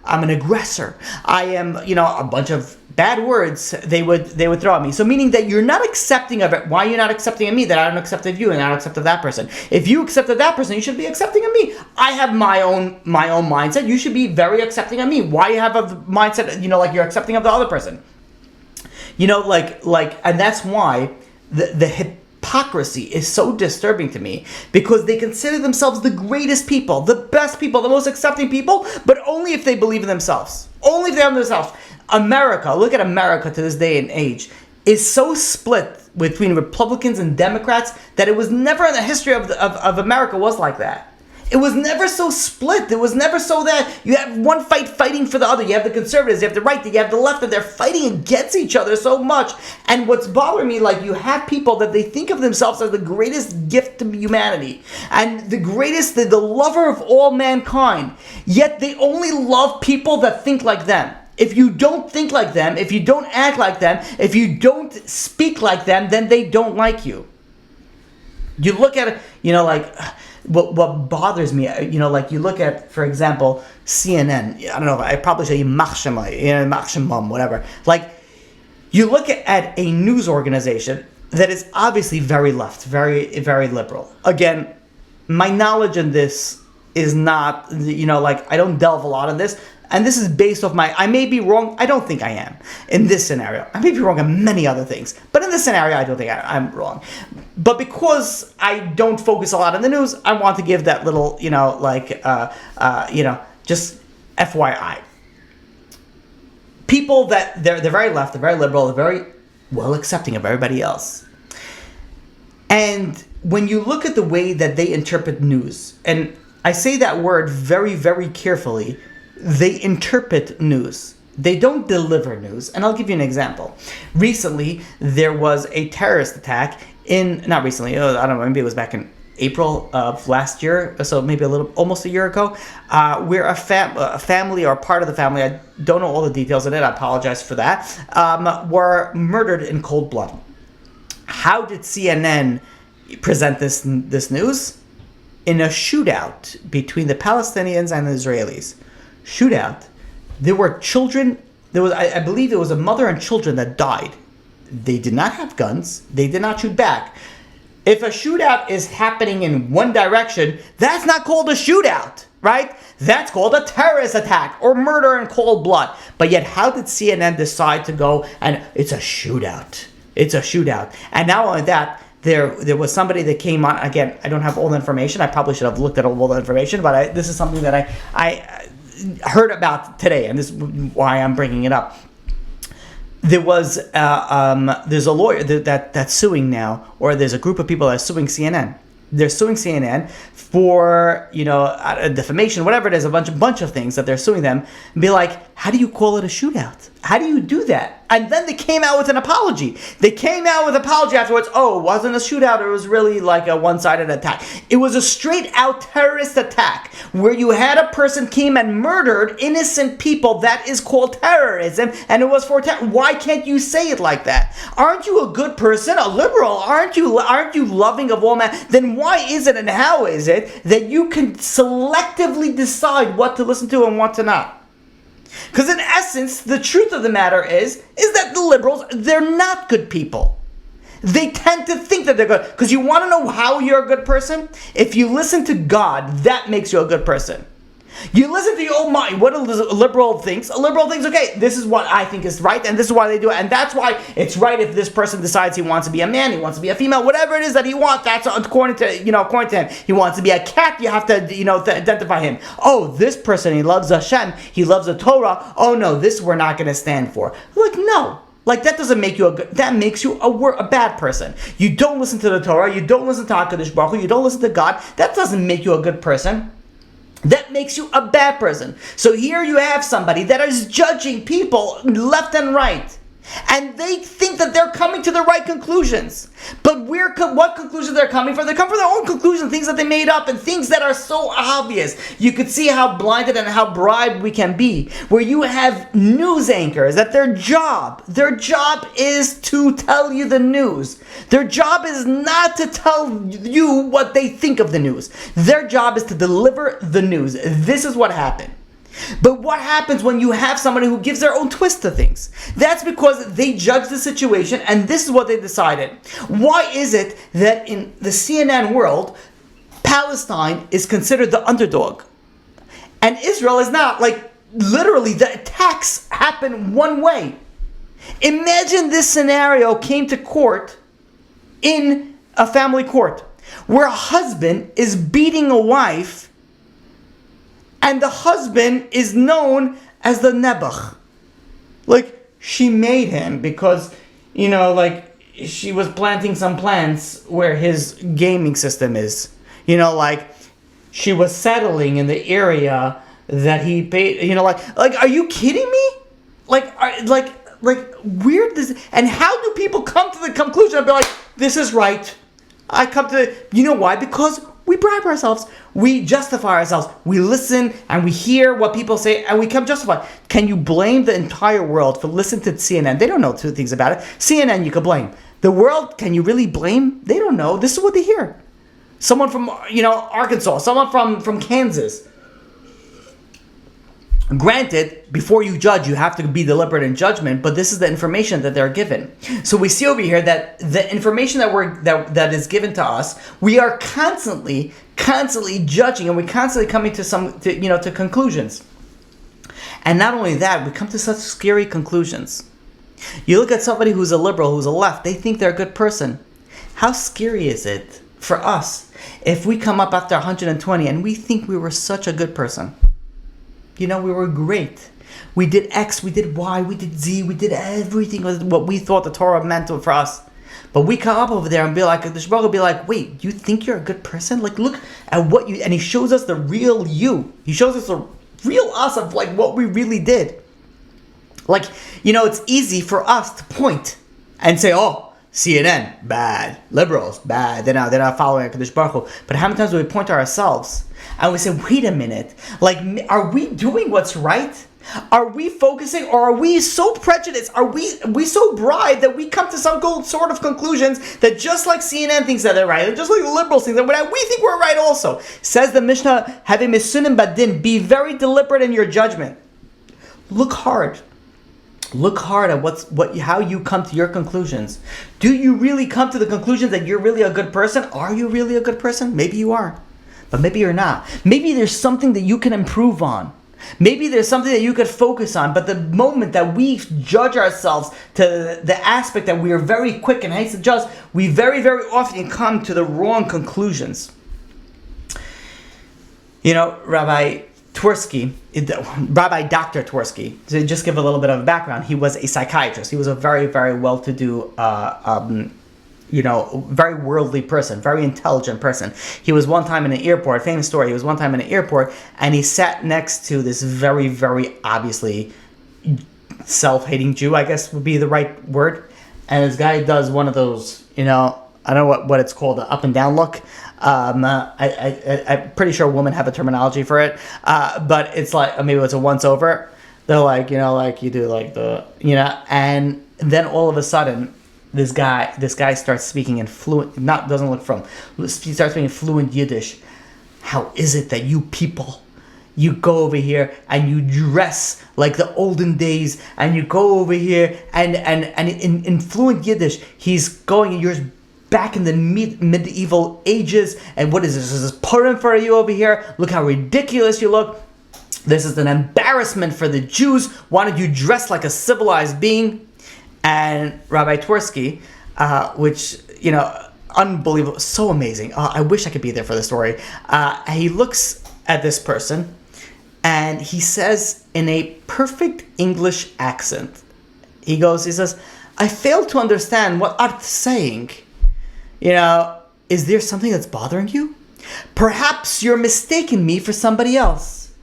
I'm an aggressor, I am, a bunch of bad words they would throw at me. So meaning that you're not accepting of it. Why are you not accepting of me that I don't accept of you and I don't accept of that person? If you accepted that person, you should be accepting of me. I have my own mindset. You should be very accepting of me. Why you have a mindset, like you're accepting of the other person? And that's why the hypocrisy is so disturbing to me, because they consider themselves the greatest people, the best people, the most accepting people, but only if they believe in themselves. Only if they have themselves. America, look at America to this day and age, is so split between Republicans and Democrats that it was never in the history of America was like that. It was never so split. It was never so that you have one fighting for the other. You have the conservatives, you have the right, you have the left, and they're fighting against each other so much. And what's bothering me, you have people that they think of themselves as the greatest gift to humanity and the greatest, the lover of all mankind. Yet they only love people that think like them. If you don't think like them, if you don't act like them, if you don't speak like them, then they don't like you. You look at it, what bothers me, you look at, for example, CNN. I don't know, I probably say Machshemam, whatever. You look at a news organization that is obviously very left, very, very liberal. Again, my knowledge in this is not, I don't delve a lot in this. And this is based off I may be wrong. I don't think I am in this scenario. I may be wrong in many other things. But in this scenario, I don't think I'm wrong. But because I don't focus a lot on the news, I want to give that little, just FYI. People that they're very left, they're very liberal, they're very well accepting of everybody else. And when you look at the way that they interpret news, and I say that word very, very carefully, they interpret news. They don't deliver news. And I'll give you an example. Recently, there was a terrorist attack not recently, I don't know, maybe it was back in April of last year, so maybe almost a year ago, where a family or part of the family, I don't know all the details of it, I apologize for that, were murdered in cold blood. How did CNN present this news? In a shootout between the Palestinians and the Israelis. Shootout. There were children. I believe there was a mother and children that died. They did not have guns. They did not shoot back. If a shootout is happening in one direction, that's not called a shootout, right? That's called a terrorist attack or murder in cold blood. But yet, how did CNN decide to go and it's a shootout? It's a shootout. And not only that, there was somebody that came on. Again, I don't have all the information. I probably should have looked at all the information, but this is something that I heard about today, and this is why I'm bringing it up. There's a lawyer that's suing now, or there's a group of people that are suing CNN. They're suing CNN for defamation, whatever it is, a bunch of things that they're suing them, and be like, how do you call it a shootout? How do you do that? And then they came out with an apology. They came out with an apology afterwards. Oh, it wasn't a shootout. It was really like a one-sided attack. It was a straight-out terrorist attack where you had a person came and murdered innocent people. That is called terrorism, and it was for terror. Why can't you say it like that? Aren't you a good person, a liberal? Aren't you loving of all men? Then why is it and how is it that you can selectively decide what to listen to and what to not? Because in essence, the truth of the matter is that the liberals, they're not good people. They tend to think that they're good. Because you want to know how you're a good person? If you listen to God, that makes you a good person. You listen to your own mind. What a liberal thinks. A liberal thinks, okay, this is what I think is right, and this is why they do it. And that's why it's right if this person decides he wants to be a man, he wants to be a female, whatever it is that he wants, that's according to him. He wants to be a cat, you have to, to identify him. Oh, this person, he loves Hashem, he loves the Torah. Oh no, this we're not going to stand for. Like, no. Like, that doesn't make you that makes you a bad person. You don't listen to the Torah, you don't listen to HaKadosh Baruch Hu, you don't listen to God. That doesn't make you a good person. That makes you a bad person. So here you have somebody that is judging people left and right. And they think that they're coming to the right conclusions. But what conclusions they're coming from? They come from their own conclusions, things that they made up, and things that are so obvious. You could see how blinded and how bribed we can be. Where you have news anchors, that their job is to tell you the news. Their job is not to tell you what they think of the news. Their job is to deliver the news. This is what happened. But what happens when you have somebody who gives their own twist to things? That's because they judge the situation, and this is what they decided. Why is it that in the CNN world, Palestine is considered the underdog, and Israel is not? Like, literally, the attacks happen one way. Imagine this scenario came to court, in a family court, where a husband is beating a wife, and the husband is known as the Nebuch. Like, she made him because, she was planting some plants where his gaming system is. She was settling in the area that he paid, are you kidding me? Weird this, and how do people come to the conclusion and be like, this is right? I come to, why? Because we bribe ourselves. We justify ourselves. We listen and we hear what people say and we come justify. Can you blame the entire world for listening to CNN? They don't know two things about it. CNN you could blame. The world, can you really blame? They don't know. This is what they hear. Someone from, Arkansas. Someone from Kansas. Granted, before you judge, you have to be deliberate in judgment, but this is the information that they're given. So we see over here that the information that is given to us, we are constantly judging, and we're constantly coming to conclusions. And not only that, we come to such scary conclusions. You look at somebody who's a liberal, who's a left, they think they're a good person. How scary is it for us if we come up after 120 and we think we were such a good person? We were great. We did X, we did Y, we did Z, we did everything what we thought the Torah meant for us. But we come up over there and be like, the Shebach will be like, wait, you think you're a good person? Like, look at what you, and he shows us the real you. He shows us the real us of what we really did. It's easy for us to point and say, oh, CNN, bad. Liberals, bad. They're not following HaKadosh Baruch Hu. But how many times do we point to ourselves and we say, wait a minute, are we doing what's right? Are we focusing, or are we so prejudiced? Are we so bribed that we come to some sort of conclusions that just like CNN thinks that they're right, and just like liberals think that we think we're right also? Says the Mishnah, having misunim badin, be very deliberate in your judgment. Look hard. Look hard at how you come to your conclusions. Do you really come to the conclusion that you're really a good person? Are you really a good person? Maybe you are, but maybe you're not. Maybe there's something that you can improve on. Maybe there's something that you could focus on, but the moment that we judge ourselves to the aspect that we are very quick and haste to judge, we very, very often come to the wrong conclusions. Rabbi Dr. Twersky, to just give a little bit of a background, he was a psychiatrist. He was a very, very well-to-do, very worldly person, very intelligent person. He was one time in an airport, famous story, he was one time in an airport, and he sat next to this very, very obviously self-hating Jew, I guess would be the right word. And this guy does one of those, I don't know what it's called, the up and down look. I'm pretty sure women have a terminology for it, but it's like, maybe it's a once over. They're like, you do like the, and then all of a sudden, this guy starts speaking in fluent, he starts speaking fluent Yiddish. How is it that you people, you go over here and you dress like the olden days, and you go over here and in fluent Yiddish, he's going, and you're back in the medieval ages, and what is this? Is this Purim for you over here? Look how ridiculous you look. This is an embarrassment for the Jews. Why don't you dress like a civilized being? And Rabbi Twersky, which, unbelievable, so amazing. I wish I could be there for the story. He looks at this person and he says in a perfect English accent, he says, I fail to understand what Art's saying. Is there something that's bothering you? Perhaps you're mistaking me for somebody else.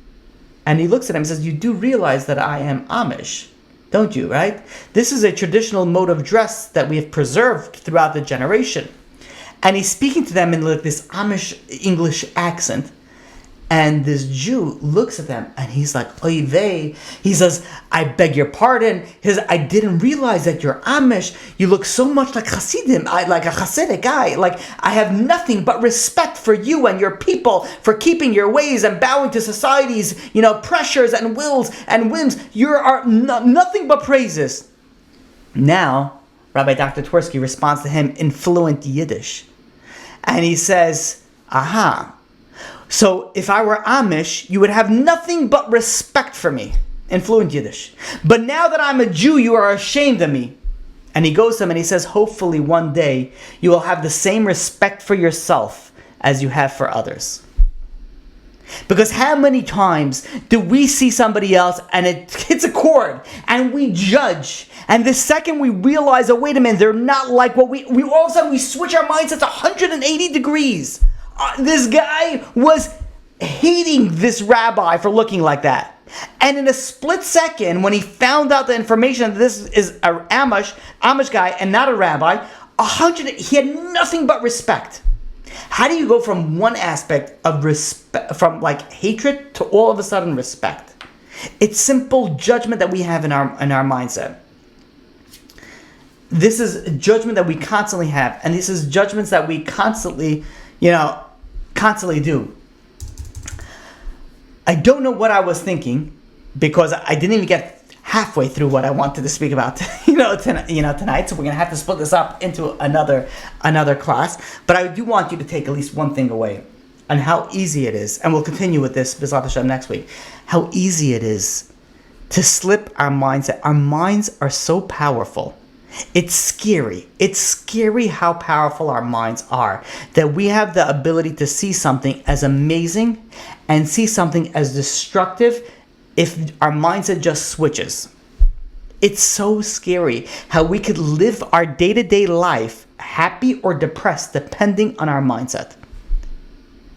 And he looks at him and says, you do realize that I am Amish, don't you, right? This is a traditional mode of dress that we have preserved throughout the generation. And he's speaking to them in this Amish English accent. And this Jew looks at them and he's like, oy vey. He says, I beg your pardon. He says, I didn't realize that you're Amish. You look so much like Hasidim, like a Hasidic guy. Like, I have nothing but respect for you and your people for keeping your ways and bowing to society's, pressures and wills and whims. You are nothing but praises. Now, Rabbi Dr. Twersky responds to him in fluent Yiddish. And he says, aha. So if I were Amish, you would have nothing but respect for me, in fluent Yiddish. But now that I'm a Jew, you are ashamed of me. And he goes to him and he says, hopefully one day you will have the same respect for yourself as you have for others. Because how many times do we see somebody else and it hits a chord and we judge, and the second we realize, oh wait a minute, they're not like what we all of a sudden we switch our mindsets 180 degrees. This guy was hating this rabbi for looking like that. And in a split second, when he found out the information that this is an Amish guy and not a rabbi, he had nothing but respect. How do you go from one aspect of respect, from like hatred, to all of a sudden respect? It's simple judgment that we have in our mindset. This is judgment that we constantly have, and this is judgments that we constantly do. I don't know what I was thinking, because I didn't even get halfway through what I wanted to speak about, tonight. So we're gonna have to split this up into another class. But I do want you to take at least one thing away, and how easy it is, and we'll continue with this B'ezrat Hashem next week. How easy it is to slip our mindset. Our minds are so powerful. It's scary. It's scary how powerful our minds are, that we have the ability to see something as amazing and see something as destructive if our mindset just switches. It's so scary how we could live our day-to-day life happy or depressed depending on our mindset.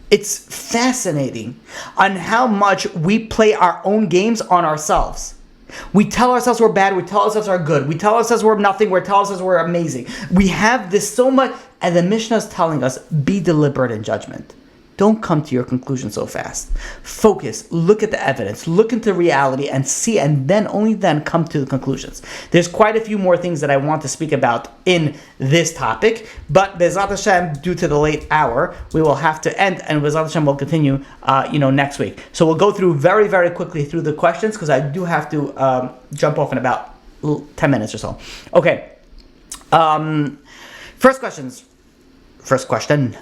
It's fascinating on how much we play our own games on ourselves. We tell ourselves we're bad, we tell ourselves we're good, we tell ourselves we're nothing, we tell ourselves we're amazing. We have this so much, and the Mishnah is telling us, be deliberate in judgment. Don't come to your conclusion so fast. Focus, look at the evidence, look into reality and see, and then only then come to the conclusions. There's quite a few more things that I want to speak about in this topic, but B'ezrat Hashem, due to the late hour, we will have to end, and B'ezrat Hashem will continue next week. So we'll go through very, very quickly through the questions, because I do have to jump off in about 10 minutes or so. Okay. First question.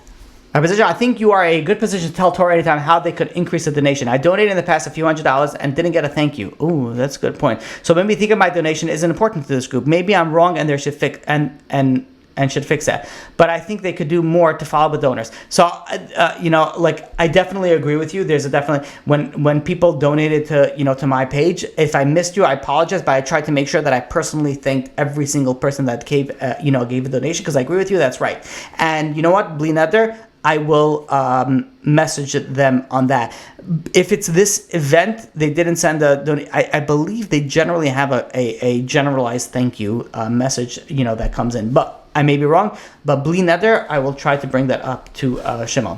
I think you are a good position to tell Torah Anytime how they could increase the donation. I donated in the past a few $100s and didn't get a thank you. Ooh, that's a good point. So maybe think of my donation isn't important to this group. Maybe I'm wrong and they should fix and should fix that. But I think they could do more to follow the donors. So I definitely agree with you. There's a definitely when people donated to my page. If I missed you, I apologize. But I tried to make sure that I personally thanked every single person that gave a donation, because I agree with you. That's right. And you know what, Bli Neder, I will message them on that. If it's this event, they didn't send a donation. I believe they generally have a generalized thank you message, that comes in. But I may be wrong. But Bli Neder, I will try to bring that up to Shimon.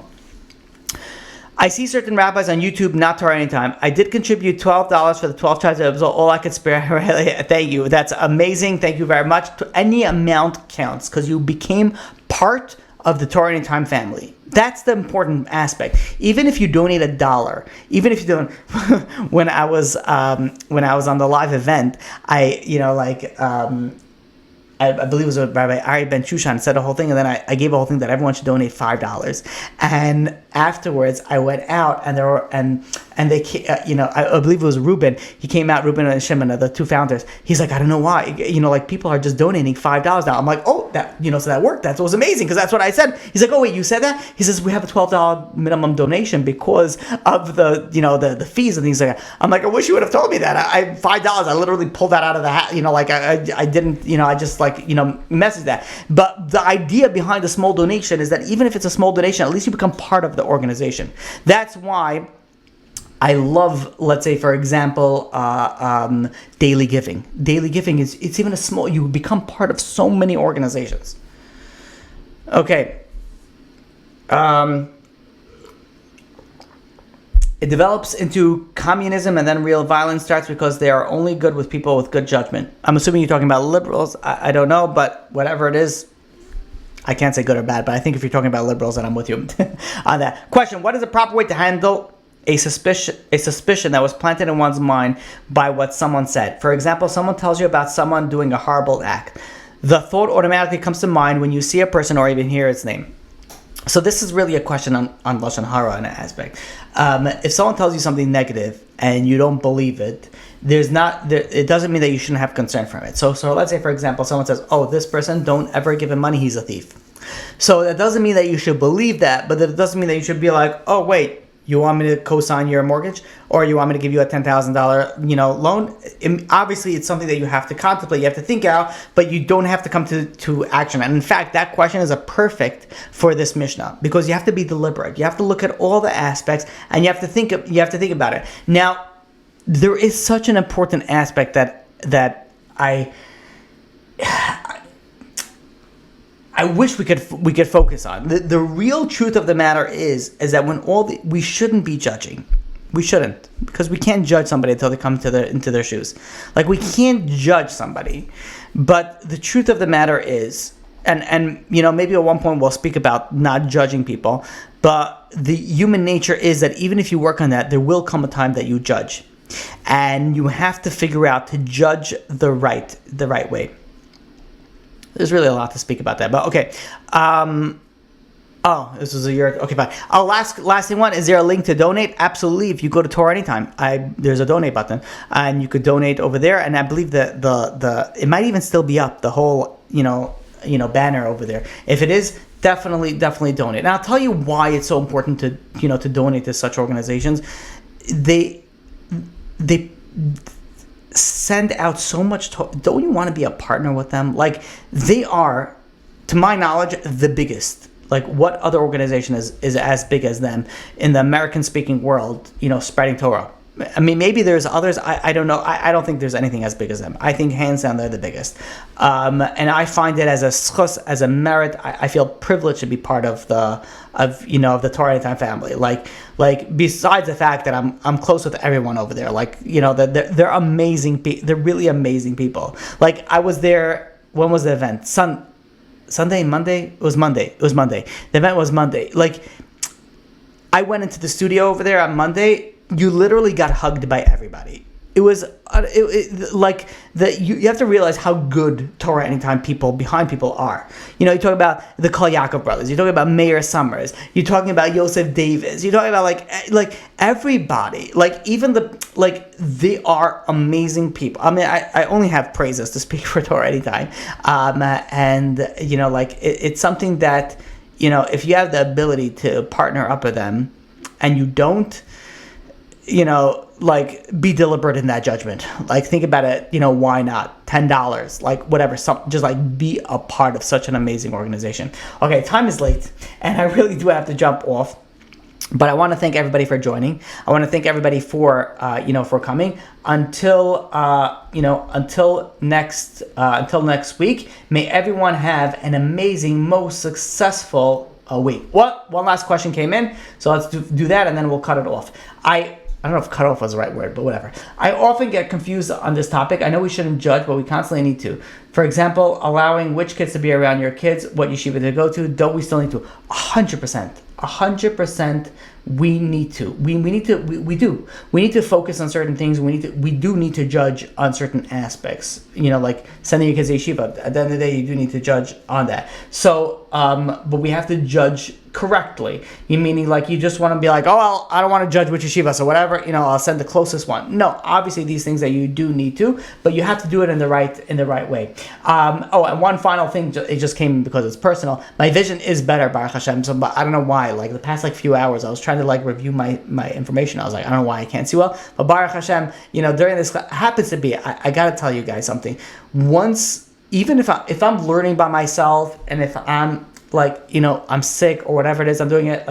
I see certain rabbis on YouTube, not Torah Anytime. I did contribute $12 for the 12 tribes. It was all I could spare. Thank you. That's amazing. Thank you very much. Any amount counts, because you became part of the Torah Anytime family. That's the important aspect. Even if you donate $1, even if you don't, when I was on the live event, I believe it was Rabbi Ari Ben Shushan said a whole thing, and then I gave a whole thing that everyone should donate $5. And afterwards, I went out, and there were and they, I believe it was Ruben. He came out, Ruben and Shimon, the two founders. He's like, I don't know why, people are just donating $5 now. I'm like, oh, that, so that worked. That was amazing, because that's what I said. He's like, oh wait, you said that? He says we have a $12 minimum donation because of the the fees and things like that. I'm like, I wish you would have told me that. I $5. I literally pulled that out of the hat. I didn't. I just message that. But the idea behind a small donation is that even if it's a small donation, at least you become part of the organization. That's why I love, let's say, for example, daily giving. Daily giving it's even a small, you become part of so many organizations. Okay. It develops into communism, and then real violence starts because they are only good with people with good judgment. I'm assuming you're talking about liberals. I don't know, but whatever it is, I can't say good or bad, but I think if you're talking about liberals, then I'm with you on that. Question: what is the proper way to handle a suspicion that was planted in one's mind by what someone said? For example, someone tells you about someone doing a horrible act. The thought automatically comes to mind when you see a person or even hear its name. So this is really a question on Lashon Hara in an aspect. If someone tells you something negative and you don't believe it, it doesn't mean that you shouldn't have concern from it. So let's say, for example, someone says, oh, this person, don't ever give him money, he's a thief. So that doesn't mean that you should believe that, but it doesn't mean that you should be like, oh, wait, you want me to co-sign your mortgage, or you want me to give you a $10,000, loan? Obviously, it's something that you have to contemplate. You have to think out, but you don't have to come to action. And in fact, that question is a perfect for this Mishnah, because you have to be deliberate. You have to look at all the aspects, and you have to think about it. Now, there is such an important aspect that I wish we could focus on. The real truth of the matter is that when we shouldn't be judging. We shouldn't, because we can't judge somebody until they come into their shoes. Like, we can't judge somebody. But the truth of the matter is, and maybe at one point we'll speak about not judging people, but the human nature is that even if you work on that, there will come a time that you judge. And you have to figure out to judge the right way. There's really a lot to speak about that, but okay. This was a year. Okay, fine. Last thing one, is there a link to donate? Absolutely. If you go to Torah Anytime, there's a donate button, and you could donate over there. And I believe that the it might even still be up, the whole banner over there. If it is, definitely donate. And I'll tell you why it's so important to donate to such organizations. They send out so much. Don't you want to be a partner with them? Like, they are, to my knowledge, the biggest. Like, what other organization is as big as them in the American-speaking world, spreading Torah? I mean, maybe there's others. I don't know. I don't think there's anything as big as them. I think hands down they're the biggest. And I find it as a schus, as a merit. I feel privileged to be part of the Torah Anytime family. Like besides the fact that I'm close with everyone over there. Like, they're amazing. They're really amazing people. Like, I was there. When was the event? Sunday, Monday? It was Monday. The event was Monday. Like, I went into the studio over there on Monday. You literally got hugged by everybody. It was you have to realize how good Torah Anytime behind people are. You talk about the Kol Yaakov brothers. You're talking about Mayor Summers. You're talking about Yosef Davis. You're talking about like everybody. Like, even they are amazing people. I mean, I only have praises to speak for Torah Anytime. It's something that, if you have the ability to partner up with them, and you don't, be deliberate in that judgment. Like, think about it, why not? $10, like, whatever, just be a part of such an amazing organization. Okay, time is late, and I really do have to jump off. But I want to thank everybody for joining. I want to thank everybody for coming. Until next week, may everyone have an amazing, most successful week. One last question came in, so let's do that, and then we'll cut it off. I don't know if cutoff was the right word, but whatever. I often get confused on this topic. I know we shouldn't judge, but we constantly need to. For example, allowing which kids to be around your kids, what yeshiva to go to, don't we still need to? 100%. 100%. We need to. We do. We need to focus on certain things. We do need to judge on certain aspects. Like sending your kids to yeshiva. At the end of the day, you do need to judge on that. So, but we have to judge correctly. Meaning like you just want to be like, oh, well, I don't want to judge which yeshiva, so whatever, I'll send the closest one. No, obviously these things that you do need to, but you have to do it in the right way. And one final thing, it just came because it's personal. My vision is better, Baruch Hashem. So, but I don't know why. Like the past few hours, I was trying to review my information. I was like, I don't know why I can't see well. But Baruch Hashem, during this class, happens to be. I gotta tell you guys something. Even if I'm learning by myself, and if I'm I'm sick or whatever it is, I'm doing it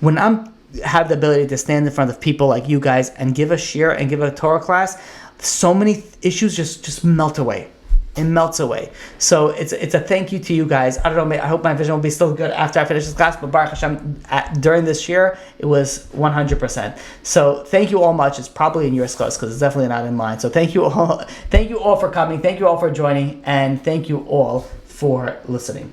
when I'm have the ability to stand in front of people like you guys and give a shir and give a Torah class, so many issues just melt away. It melts away. So it's a thank you to you guys. I don't know, I hope my vision will be still good after I finish this class, but Baruch Hashem, during this year, it was 100%. So thank you all much. It's probably in your class because it's definitely not in mine. So thank you all. Thank you all for coming. Thank you all for joining. And thank you all for listening.